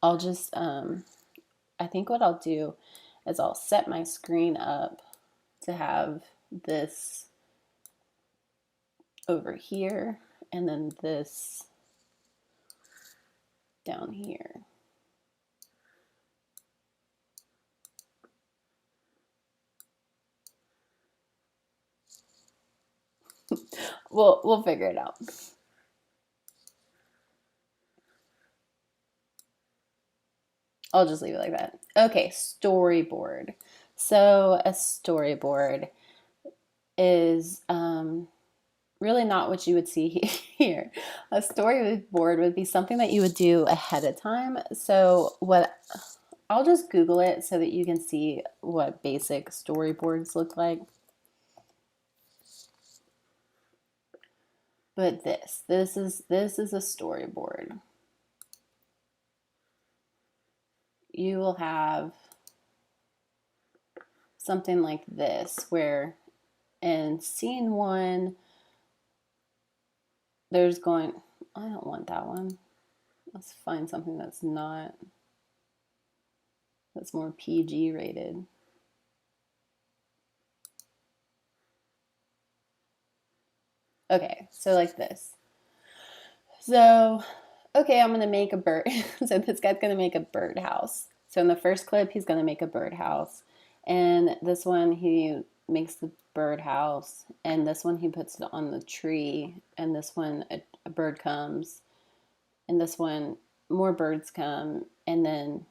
I'll just, I think what I'll do is I'll set my screen up to have this over here and then this down here. We'll figure it out. I'll just leave it like that. Okay, storyboard. So a storyboard is really not what you would see here. A storyboard would be something that you would do ahead of time. So what I'll just Google it so that you can see what basic storyboards look like. But this is a storyboard. You will have something like this where in scene one there's going, I don't want that one. Let's find something that's not, that's more PG rated. Okay, so like this. So, okay, I'm gonna make a bird. So this guy's gonna make a birdhouse. So in the first clip, he's gonna make a birdhouse. And this one, he makes the birdhouse. And this one, he puts it on the tree. And this one, a bird comes. And this one, more birds come. And then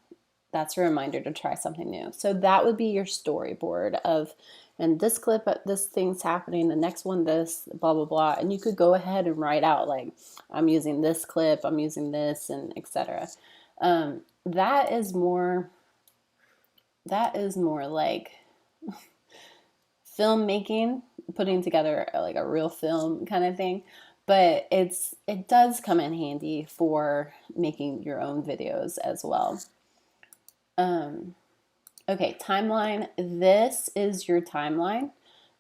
that's a reminder to try something new. So that would be your storyboard of, and this clip, this thing's happening, the next one, this, blah, blah, blah. And you could go ahead and write out like, I'm using this clip, I'm using this, and etc. That is more like filmmaking, putting together like a real film kind of thing. But it does come in handy for making your own videos as well. Okay, timeline. This is your timeline.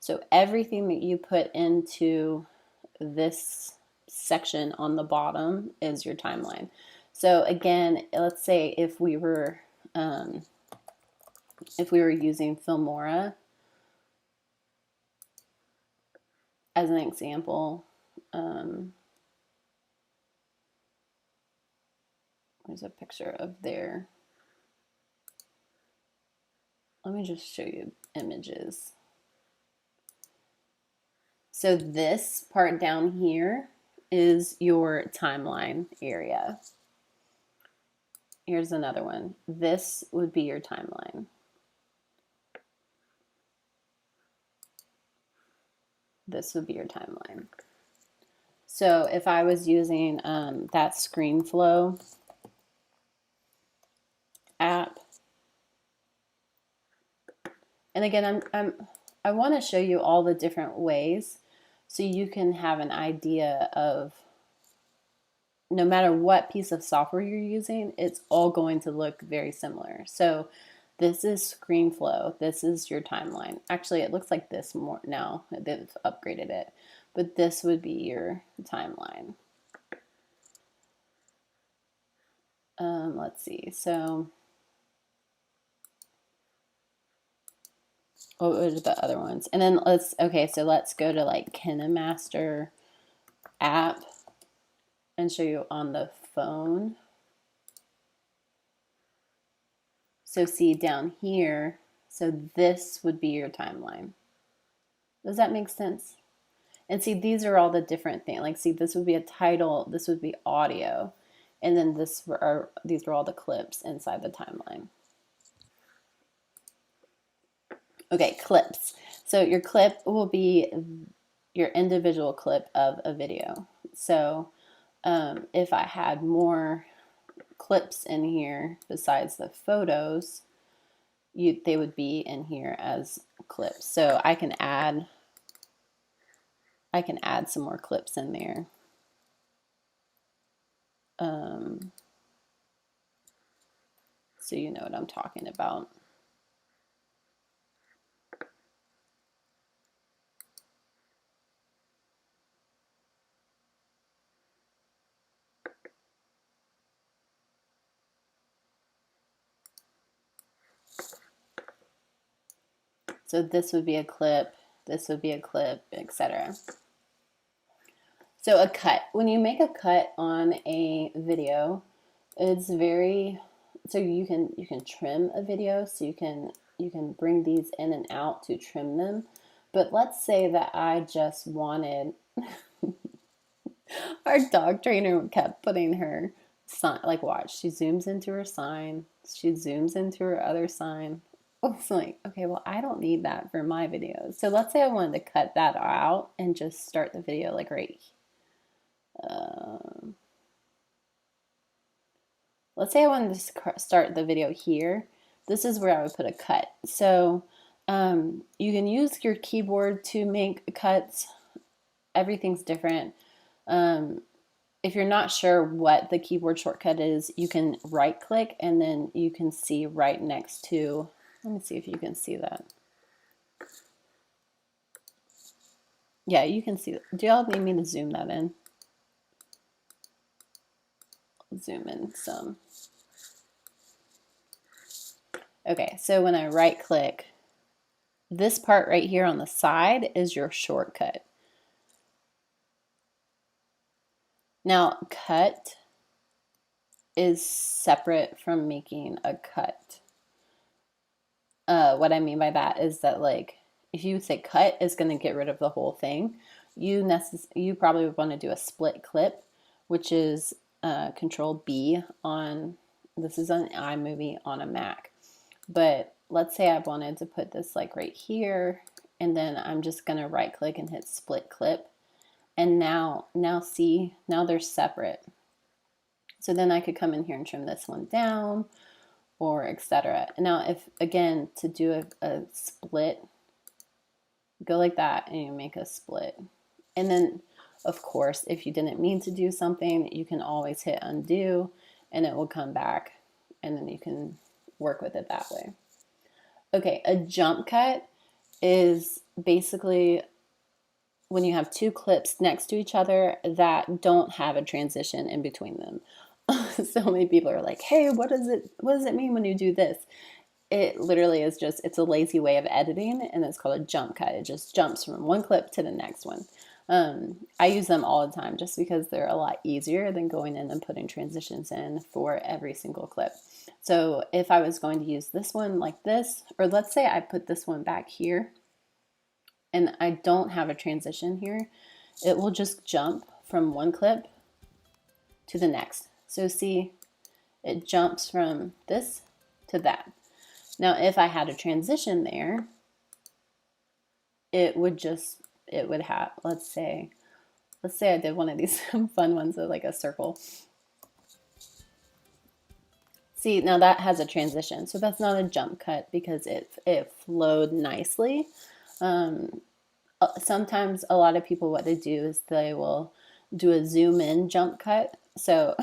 So everything that you put into this section on the bottom is your timeline. So again, let's say if we were using Filmora as an example, there's a picture of their. Let me just show you images. So this part down here is your timeline area. Here's another one. This would be your timeline. This would be your timeline. So if I was using that ScreenFlow app, and again, I want to show you all the different ways so you can have an idea of no matter what piece of software you're using, it's all going to look very similar. So this is ScreenFlow. This is your timeline. Actually, it looks like this more now. They've upgraded it. But this would be your timeline. Let's see. So what were the other ones? And then let's go to like KineMaster app and show you on the phone. So see down here, so this would be your timeline. Does that make sense? And see, these are all the different things. Like, see, this would be a title, this would be audio. And then these are all the clips inside the timeline. Okay, clips. So your clip will be your individual clip of a video. So if I had more clips in here besides the photos, they would be in here as clips. So I can add some more clips in there. So you know what I'm talking about. So this would be a clip, this would be a clip, etc. So a cut. When you make a cut on a video, it's very, so you can trim a video, so you can bring these in and out to trim them. But let's say that I just wanted our dog trainer kept putting her sign, like watch, she zooms into her sign, she zooms into her other sign. It's like, okay, well, I don't need that for my videos. So let's say I wanted to cut that out and just start the video like right. Let's say I wanted to start the video here. This is where I would put a cut. So you can use your keyboard to make cuts. Everything's different. If you're not sure what the keyboard shortcut is, you can right click and then you can see right next to, let me see if you can see that. Yeah, you can see that. Do y'all need me to zoom that in? Zoom in some. Okay, so when I right click, this part right here on the side is your shortcut. Now, cut is separate from making a cut. What I mean by that is that, like, if you say cut is going to get rid of the whole thing, you probably would want to do a split clip, which is Control B on, this is an iMovie on a Mac. But let's say I wanted to put this like right here, and then I'm just going to right click and hit split clip. And now see, now they're separate. So then I could come in here and trim this one down, or etc. Now, if again, to do a split, go like that and you make a split. And then, of course, if you didn't mean to do something, you can always hit undo and it will come back, and then you can work with it that way. Okay, a jump cut is basically when you have two clips next to each other that don't have a transition in between them. So many people are like, hey, what does it mean when you do this? It literally is just, it's a lazy way of editing, and it's called a jump cut. It just jumps from one clip to the next one. I use them all the time just because they're a lot easier than going in and putting transitions in for every single clip. So if I was going to use this one like this, or let's say I put this one back here and I don't have a transition here, it will just jump from one clip to the next. So see, it jumps from this to that. Now, if I had a transition there, it would have, let's say I did one of these fun ones with like a circle. See, now that has a transition. So that's not a jump cut because it flowed nicely. Sometimes a lot of people, what they do is they will do a zoom in jump cut. So,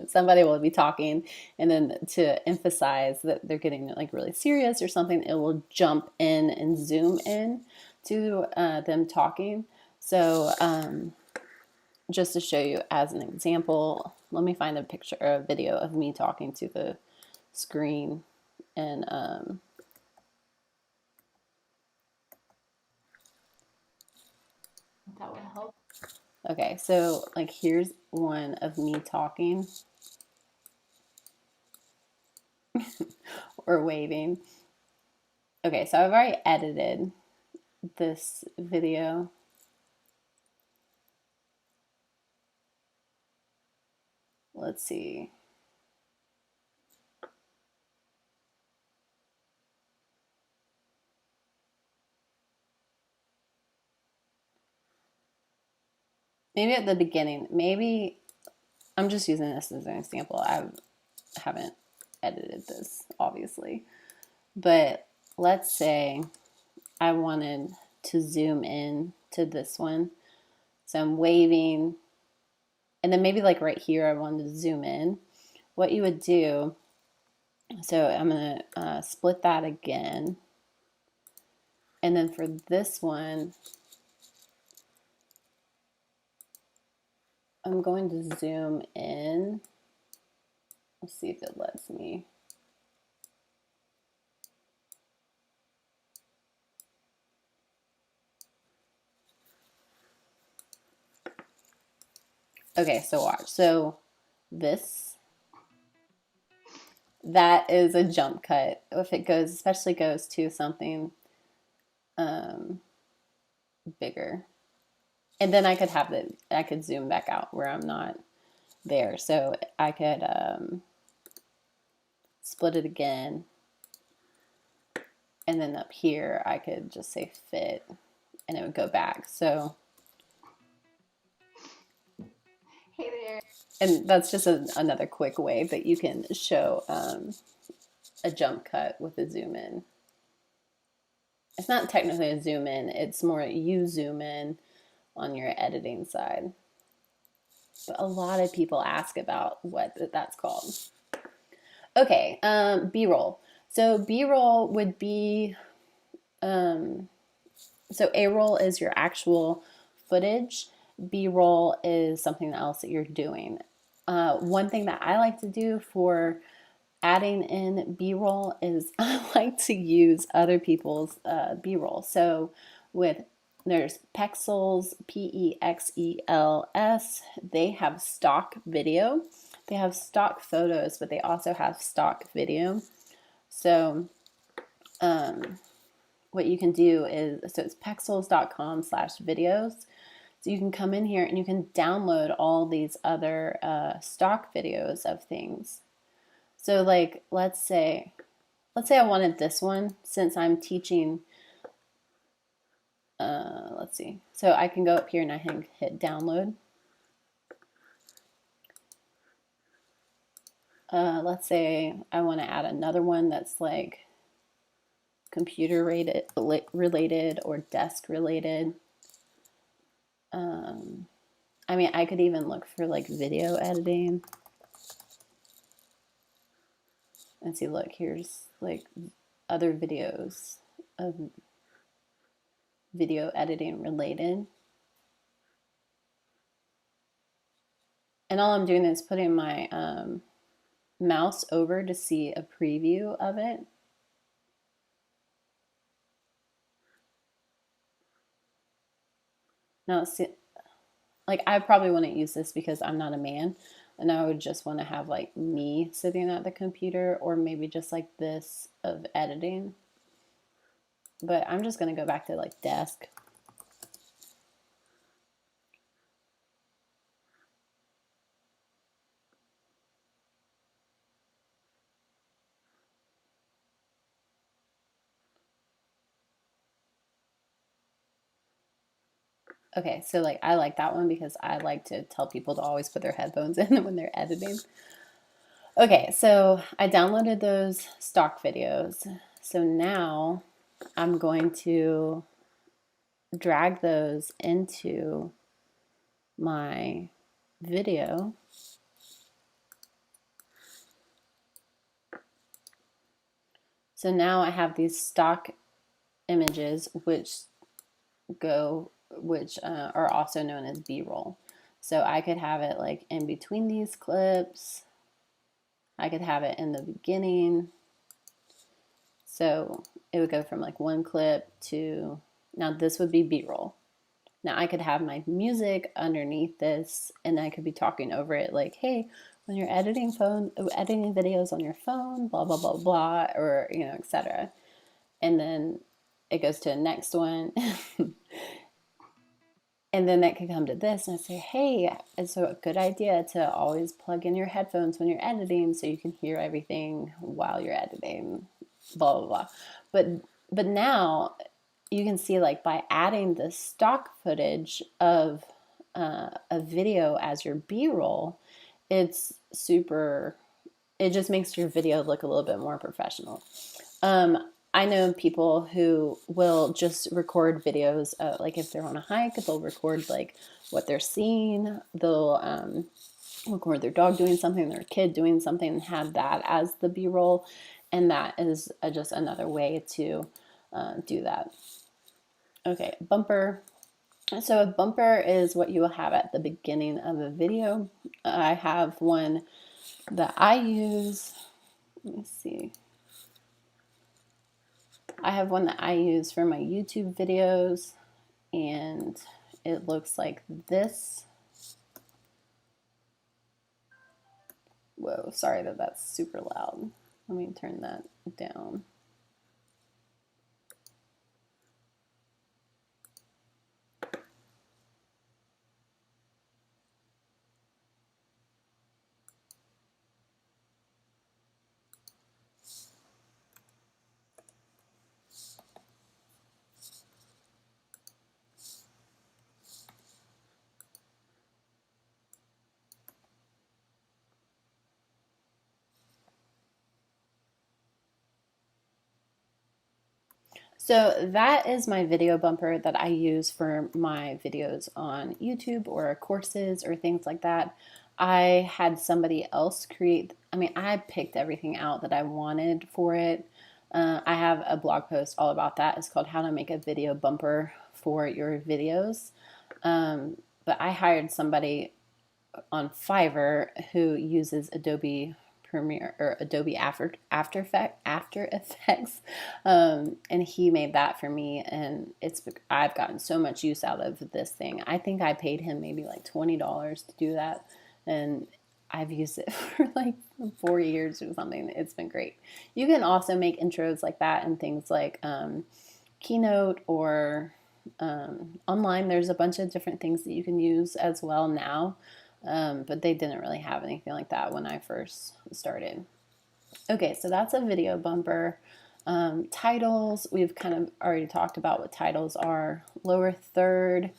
somebody will be talking, and then to emphasize that they're getting like really serious or something, it will jump in and zoom in to them talking. So, just to show you as an example, let me find a picture or a video of me talking to the screen, and that will help. Okay, so like here's one of me talking or waving. Okay, so I've already edited this video. let's see. Maybe at the beginning, maybe I'm just using this as an example. I haven't edited this, obviously. But let's say I wanted to zoom in to this one. So I'm waving, and then maybe like right here, I wanted to zoom in. What you would do, so I'm going to split that again. And then for this one, I'm going to zoom in. Let's see if it lets me. Okay, so watch. So this, that is a jump cut. If it goes, especially goes to something bigger. And then I could have I could zoom back out where I'm not there. So I could split it again. And then up here, I could just say fit and it would go back. So, hey there. And that's just another quick way that you can show a jump cut with a zoom in. It's not technically a zoom in, it's more you zoom in on your editing side. But a lot of people ask about what that's called. Okay, B-roll. So B-roll would be, so A-roll is your actual footage. B-roll is something else that you're doing. One thing that I like to do for adding in B-roll is I like to use other people's B-roll. So there's Pexels, Pexels. They have stock video. They have stock photos, but they also have stock video. So what you can do is, so it's pexels.com/videos. So you can come in here and you can download all these other stock videos of things. So like, let's say I wanted this one since I'm teaching, let's see. So I can go up here and I can hit download. Let's say I want to add another one that's like computer related or desk related. I mean, I could even look for like video editing. And see, look, here's like other videos of video editing related. And all I'm doing is putting my mouse over to see a preview of it. Now, see, like I probably wouldn't use this because I'm not a man, and I would just want to have like me sitting at the computer, or maybe just like this of editing. But I'm just going to go back to like desk. Okay, so like I like that one because I like to tell people to always put their headphones in when they're editing. Okay, so I downloaded those stock videos. So now I'm going to drag those into my video. So now I have these stock images which are also known as B-roll. So I could have it like in between these clips. I could have it in the beginning. So it would go from like one clip to, now this would be B-roll. Now I could have my music underneath this and I could be talking over it like, hey, when you're editing videos on your phone, blah, blah, blah, blah, or, etc. And then it goes to the next one. And then it could come to this and I say, hey, it's a good idea to always plug in your headphones when you're editing so you can hear everything while you're editing, blah, blah, blah. But now you can see, like, by adding the stock footage of a video as your B-roll, it's super, it just makes your video look a little bit more professional. I know people who will just record videos, like if they're on a hike, they'll record like what they're seeing. They'll record their dog doing something, their kid doing something, and have that as the B-roll. And that is just another way to do that. Okay, bumper. So a bumper is what you will have at the beginning of a video. I have one that I use. Let me see. I have one that I use for my YouTube videos, and it looks like this. Whoa, sorry that that's super loud. Let me turn that down. So that is my video bumper that I use for my videos on YouTube or courses or things like that. I had somebody else create, I mean, I picked everything out that I wanted for it. I have a blog post all about that. It's called How to Make a Video Bumper for Your Videos. But I hired somebody on Fiverr who uses Adobe Premiere or Adobe After Effects, and he made that for me, and I've gotten so much use out of this thing. I think I paid him maybe like $20 to do that, and I've used it for like 4 years or something. It's been great. You can also make intros like that and things like Keynote or online. There's a bunch of different things that you can use as well now. But they didn't really have anything like that when I first started. Okay, so that's a video bumper. Titles, we've kind of already talked about what titles are. Lower third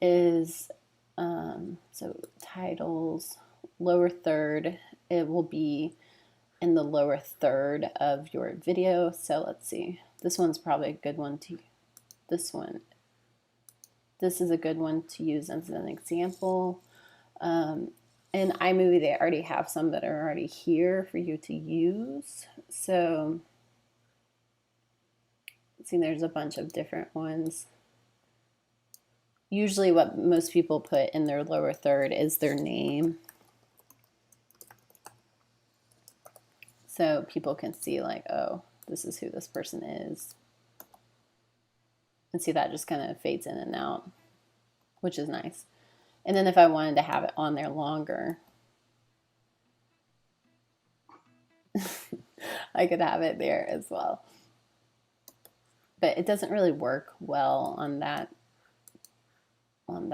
is, so titles, lower third, it will be in the lower third of your video. So let's see, this one's probably a good one to, this is a good one to use as an example. In iMovie, they already have some that are already here for you to use. So, see, there's a bunch of different ones. Usually what most people put in their lower third is their name. So people can see like, oh, this is who this person is. And see, that just kind of fades in and out, which is nice. And then if I wanted to have it on there longer, I could have it there as well. But it doesn't really work well on that with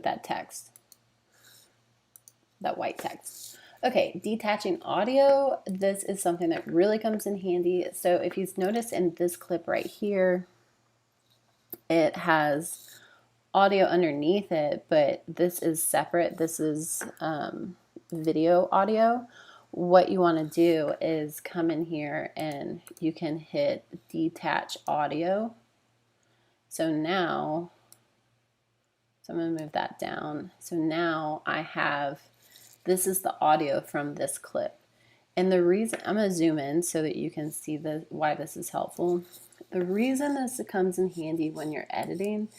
that text, that white text. Okay, detaching audio. This is something that really comes in handy. So if you notice in this clip right here, it has audio underneath it, but this is separate. This is video audio. What you want to do is come in here and you can hit detach audio. So now, so I'm going to move that down. So now I have, this is the audio from this clip. And the reason, I'm going to zoom in so that you can see why this is helpful. The reason this comes in handy when you're editing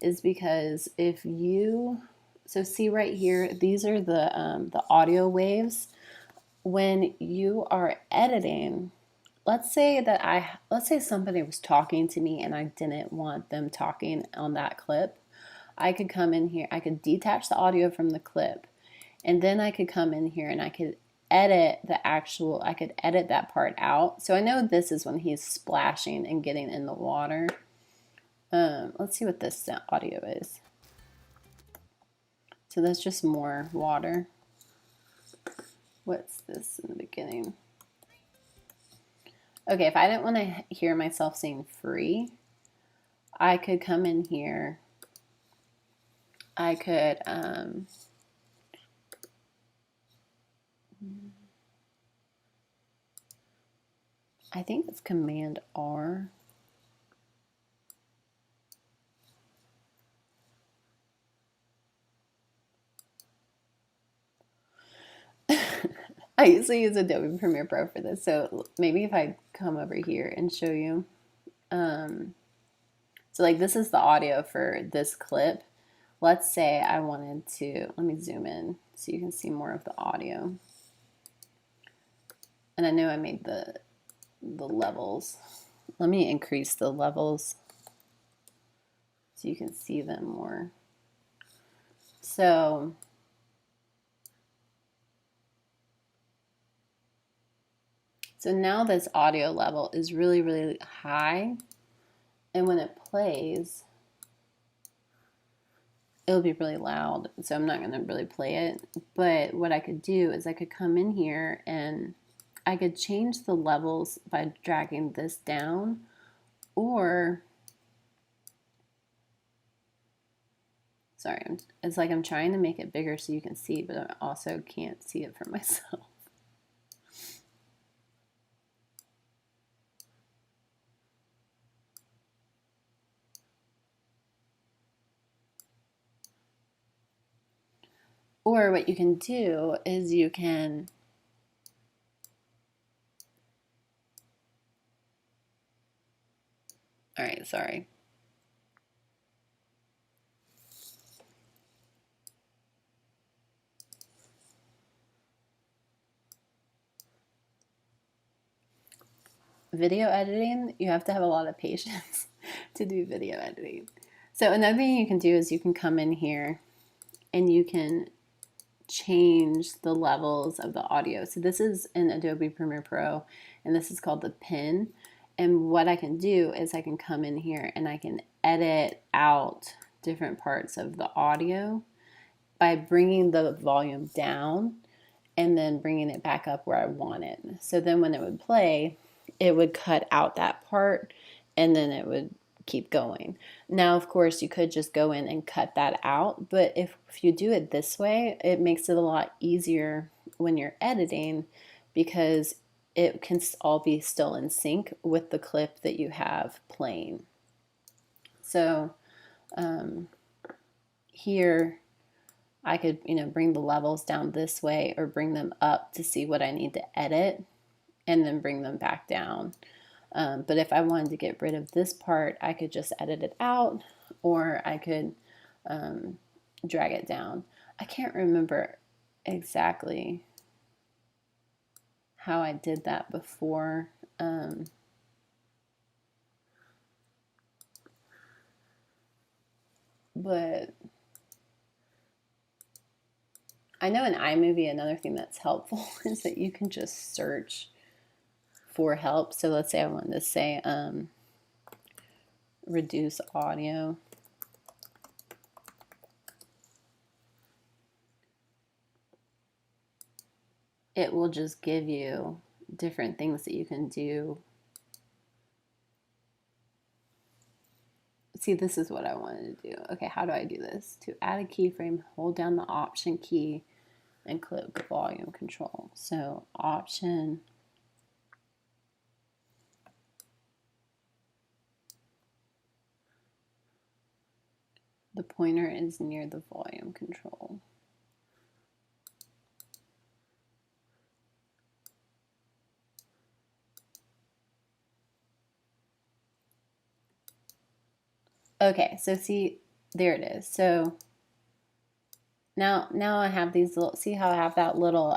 is because if you, so see right here, these are the audio waves. When you are editing, let's say somebody was talking to me and I didn't want them talking on that clip. I could come in here, I could detach the audio from the clip, and then I could come in here and I could edit that part out. So I know this is when he's splashing and getting in the water. Let's see what this audio is. So that's just more water. What's this in the beginning? Okay, if I didn't want to hear myself saying free, I could come in here. I could, I think it's Command R. I usually use Adobe Premiere Pro for this, so maybe if I come over here and show you. So like this is the audio for this clip. Let's say I wanted to, let me zoom in so you can see more of the audio. And I know I made the levels. Let me increase the levels so you can see them more. So now this audio level is really, really high. And when it plays, it'll be really loud. So I'm not going to really play it. But what I could do is I could come in here and I could change the levels by dragging this down, or sorry, it's like I'm trying to make it bigger so you can see, but I also can't see it for myself. Or what you can do is you can all right, sorry. Video editing, you have to have a lot of patience to do video editing. So another thing you can do is you can come in here and you can change the levels of the audio. So this is in Adobe Premiere Pro, and this is called the pin. And what I can do is I can come in here and I can edit out different parts of the audio by bringing the volume down and then bringing it back up where I want it. So then when it would play, it would cut out that part and then it would keep going. Now, of course, you could just go in and cut that out, but if you do it this way, it makes it a lot easier when you're editing because it can all be still in sync with the clip that you have playing. So here I could, bring the levels down this way or bring them up to see what I need to edit and then bring them back down. But if I wanted to get rid of this part, I could just edit it out or I could drag it down. I can't remember exactly how I did that before. But I know in iMovie, another thing that's helpful is that you can just search for help. So let's say I wanted to say reduce audio. It will just give you different things that you can do. See, this is what I wanted to do. Okay, how do I do this? To add a keyframe, hold down the Option key and click volume control. So Option, the pointer is near the volume control. Okay, so see, there it is. So now I have these little, see how I have that little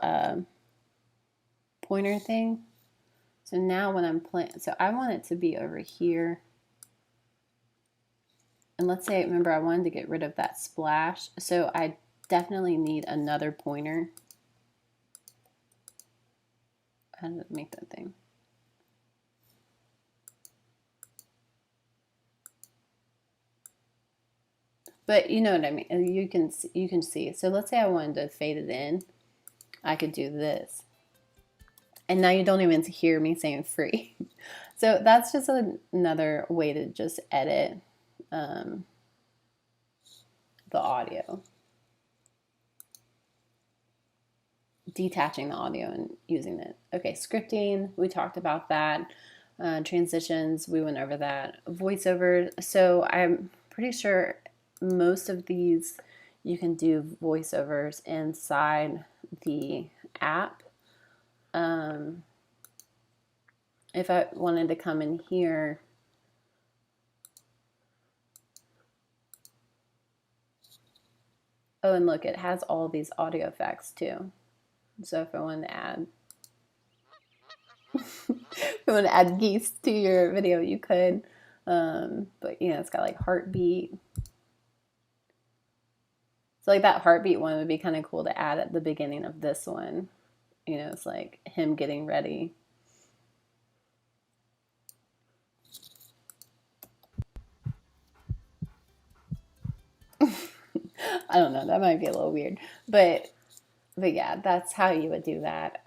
pointer thing? So now when I'm playing, so I want it to be over here. And let's say, remember, I wanted to get rid of that splash. So I definitely need another pointer. How did I make that thing? But you know what I mean. You can see. So let's say I wanted to fade it in. I could do this, and now you don't even hear me saying free. So that's just another way to just edit um, the audio, detaching the audio and using it. Okay, scripting, we talked about that. Transitions, we went over that. Voiceover, so I'm pretty sure most of these you can do voiceovers inside the app. If I wanted to come in here, oh, and look, it has all these audio effects too. So if I wanted to add, if you want to add geese to your video, you could. But you know, it's got like heartbeat. So like that heartbeat one would be kind of cool to add at the beginning of this one. You know, it's like him getting ready. I don't know, that might be a little weird, but yeah, that's how you would do that.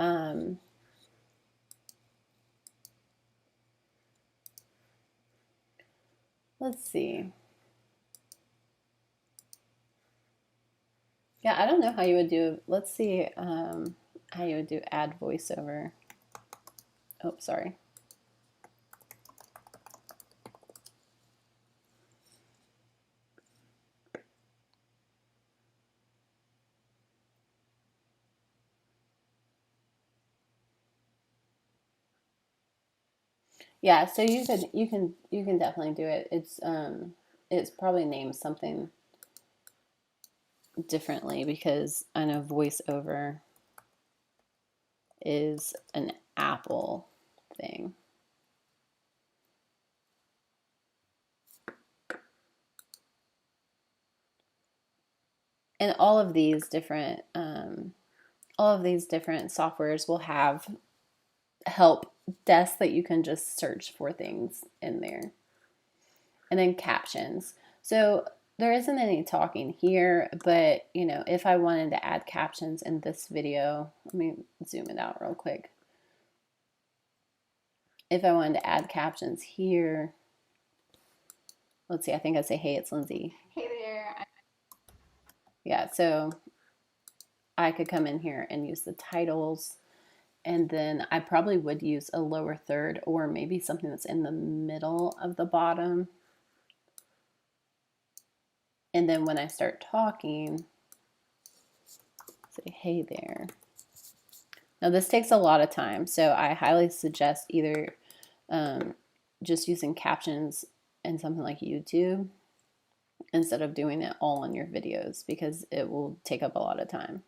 Let's see. Yeah, I don't know how you would do. Let's see how you would do add voiceover. Oh, sorry. Yeah, so you can definitely do it. It's probably named something differently because I know voiceover is an Apple thing. And all of these different softwares will have help desk that you can just search for things in there. And then captions. So there isn't any talking here, but you know, if I wanted to add captions in this video, let me zoom it out real quick. If I wanted to add captions here, let's see, I think I say, hey, it's Lindsay. Hey there. Yeah, so I could come in here and use the titles, and then I probably would use a lower third or maybe something that's in the middle of the bottom. And then when I start talking, say, hey there. Now this takes a lot of time, so I highly suggest either just using captions in something like YouTube instead of doing it all on your videos because it will take up a lot of time.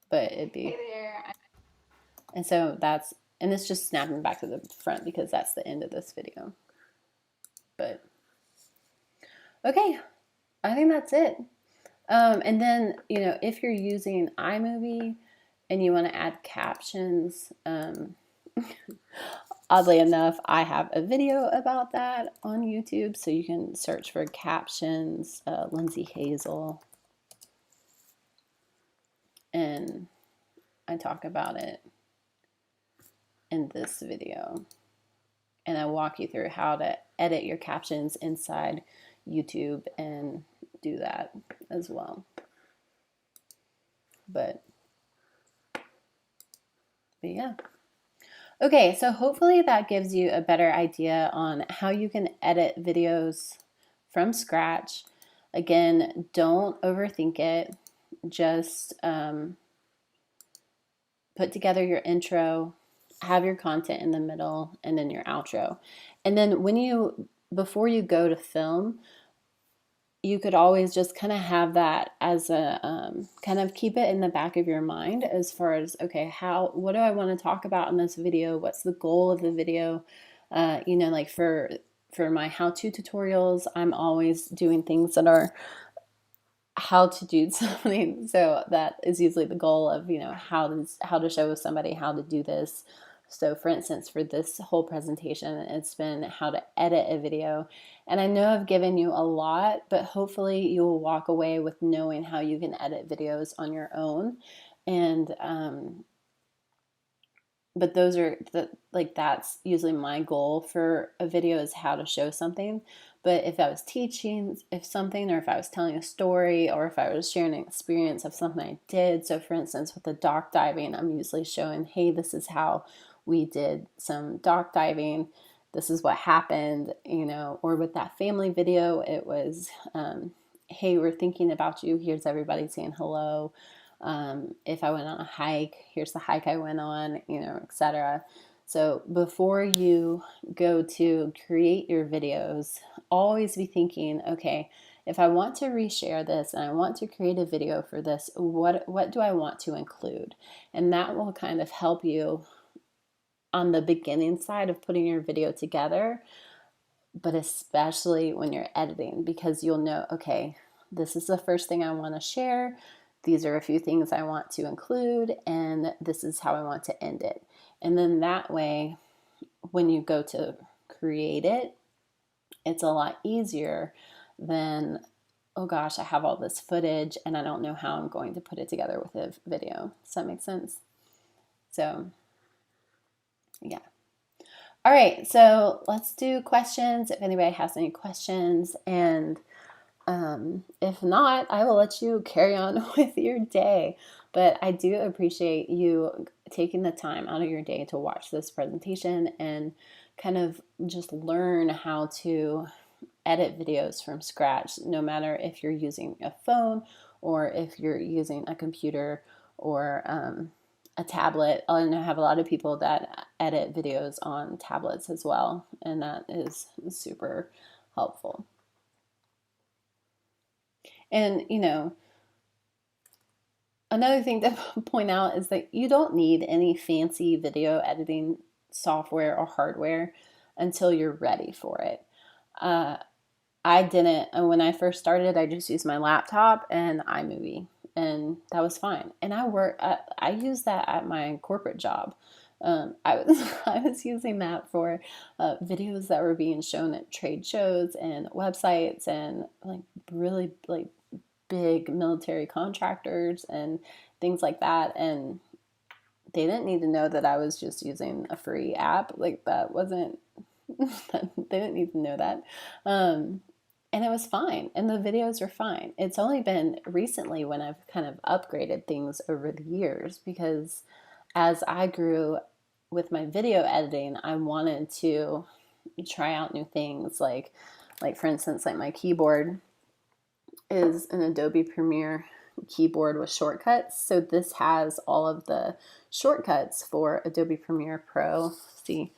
But it'd be, hey there. And so that's, and it's just snapping back to the front because that's the end of this video. But okay, I think that's it. And then, you know, if you're using iMovie and you want to add captions, oddly enough, I have a video about that on YouTube, so you can search for captions, Lindsay Hazel, and I talk about it in this video. And I walk you through how to edit your captions inside YouTube and do that as well. But yeah. Okay, so hopefully that gives you a better idea on how you can edit videos from scratch. Again, don't overthink it. Just put together your intro, have your content in the middle, and then your outro. And then before you go to film, you could always just kind of have that as a kind of keep it in the back of your mind as far as, okay, what do I want to talk about in this video? What's the goal of the video? You know, like for my how-to tutorials, I'm always doing things that are how to do something. So that is usually the goal of, you know, how to show somebody how to do this. So for instance, for this whole presentation, it's been how to edit a video. And I know I've given you a lot, but hopefully you will walk away with knowing how you can edit videos on your own. And but those are that's usually my goal for a video, is how to show something. But if I was teaching if something, or if I was telling a story, or if I was sharing an experience of something I did, so for instance with the dock diving, I'm usually showing, hey, this is how we did some dock diving, this is what happened, or with that family video, it was, hey, we're thinking about you, here's everybody saying hello. If I went on a hike, here's the hike I went on, etc. So before you go to create your videos, always be thinking, okay, if I want to reshare this and I want to create a video for this, what do I want to include? And that will kind of help you on the beginning side of putting your video together, but especially when you're editing, because you'll know, okay, this is the first thing I want to share. These are a few things I want to include, and this is how I want to end it. And then that way, when you go to create it, it's a lot easier than, oh gosh, I have all this footage and I don't know how I'm going to put it together with a video. Does that make sense? So, yeah. All right, so let's do questions if anybody has any questions. And if not, I will let you carry on with your day. But I do appreciate you taking the time out of your day to watch this presentation and kind of just learn how to edit videos from scratch, no matter if you're using a phone or if you're using a computer or a tablet. I know I have a lot of people that edit videos on tablets as well, and that is super helpful. And, another thing to point out is that you don't need any fancy video editing software or hardware until you're ready for it. I didn't, when I first started, I just used my laptop and iMovie, and that was fine. And I used that at my corporate job. I was using that for videos that were being shown at trade shows and websites and like really like big military contractors and things like that. And they didn't need to know that I was just using a free app. Like that wasn't, they didn't need to know that. And it was fine. And the videos are fine. It's only been recently when I've kind of upgraded things over the years, because as I grew with my video editing, I wanted to try out new things. Like for instance, like my keyboard is an Adobe Premiere keyboard with shortcuts. So this has all of the shortcuts for Adobe Premiere Pro, see,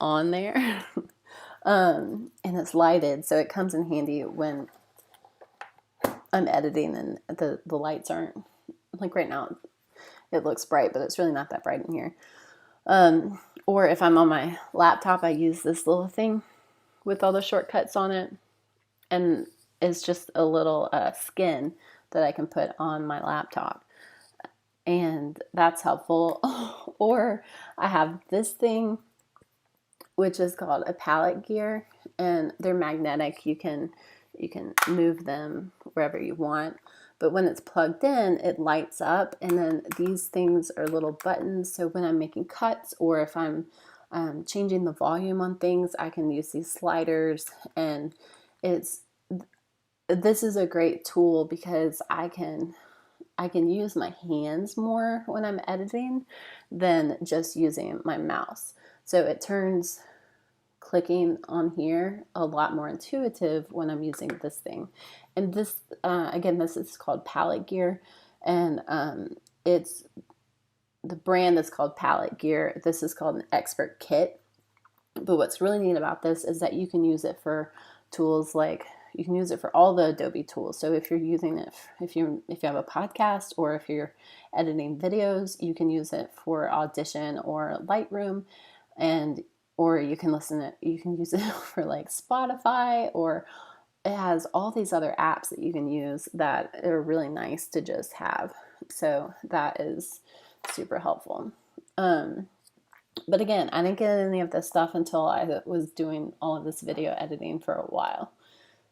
on there. And it's lighted, so it comes in handy when I'm editing and the lights aren't, like right now it looks bright, but it's really not that bright in here. Or if I'm on my laptop, I use this little thing with all the shortcuts on it, and it's just a little skin that I can put on my laptop, and that's helpful. Or I have this thing, which is called a palette gear, and they're magnetic. You can move them wherever you want, but when it's plugged in, it lights up, and then these things are little buttons, so when I'm making cuts or if I'm changing the volume on things, I can use these sliders. And this is a great tool because I can use my hands more when I'm editing than just using my mouse. So it turns clicking on here a lot more intuitive when I'm using this thing. And this, again, this is called Palette Gear, and it's, the brand is called Palette Gear. This is called an Expert Kit. But what's really neat about this is that you can use it for tools like, you can use it for all the Adobe tools. So if you're using it, if you have a podcast or if you're editing videos, you can use it for Audition or Lightroom, or you can use it for like Spotify, or it has all these other apps that you can use that are really nice to just have. So that is super helpful. But again, I didn't get any of this stuff until I was doing all of this video editing for a while.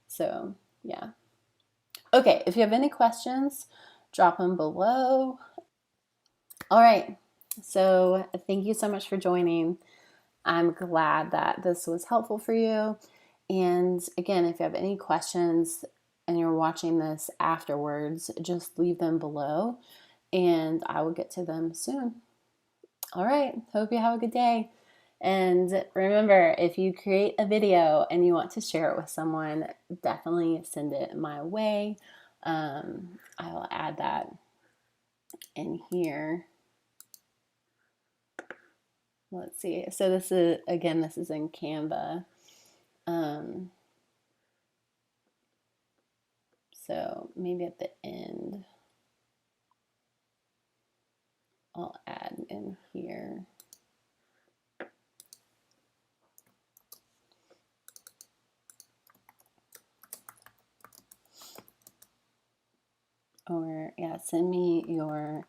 So yeah. Okay, if you have any questions, drop them below. All right, so thank you so much for joining. I'm glad that this was helpful for you. And again, if you have any questions and you're watching this afterwards, just leave them below and I will get to them soon. All right, hope you have a good day. And remember, if you create a video and you want to share it with someone, definitely send it my way. I will add that in here. Let's see. So this is, again, this is in Canva. So maybe at the end, I'll add in here. Or yeah, send me your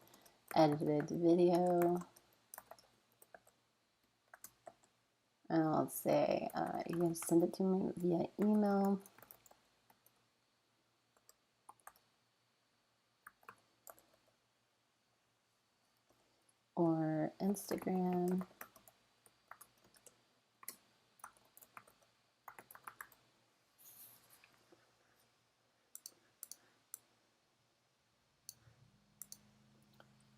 edited video. And I'll say you can send it to me via email. Or Instagram.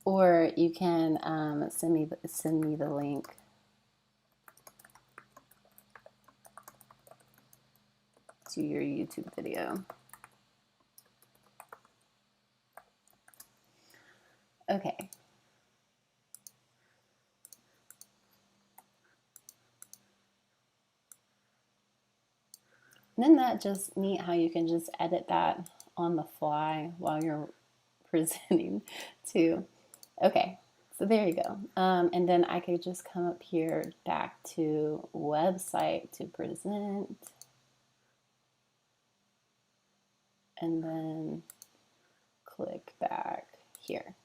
Or you can send me the link to your YouTube video. Okay. And isn't that just neat how you can just edit that on the fly while you're presenting too? Okay, so there you go. And then I could just come up here back to website to present. And then click back here.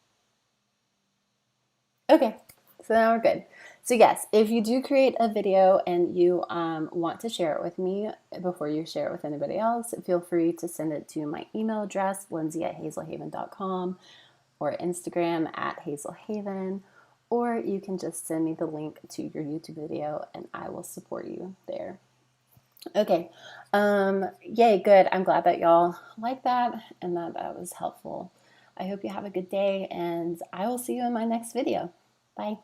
Okay, so now we're good. So yes, if you do create a video and you want to share it with me before you share it with anybody else, feel free to send it to my email address, lindsay@hazelhaven.com, or Instagram @hazelhaven, or you can just send me the link to your YouTube video and I will support you there. Okay, yay, good. I'm glad that y'all like that and that was helpful. I hope you have a good day and I will see you in my next video. Bye.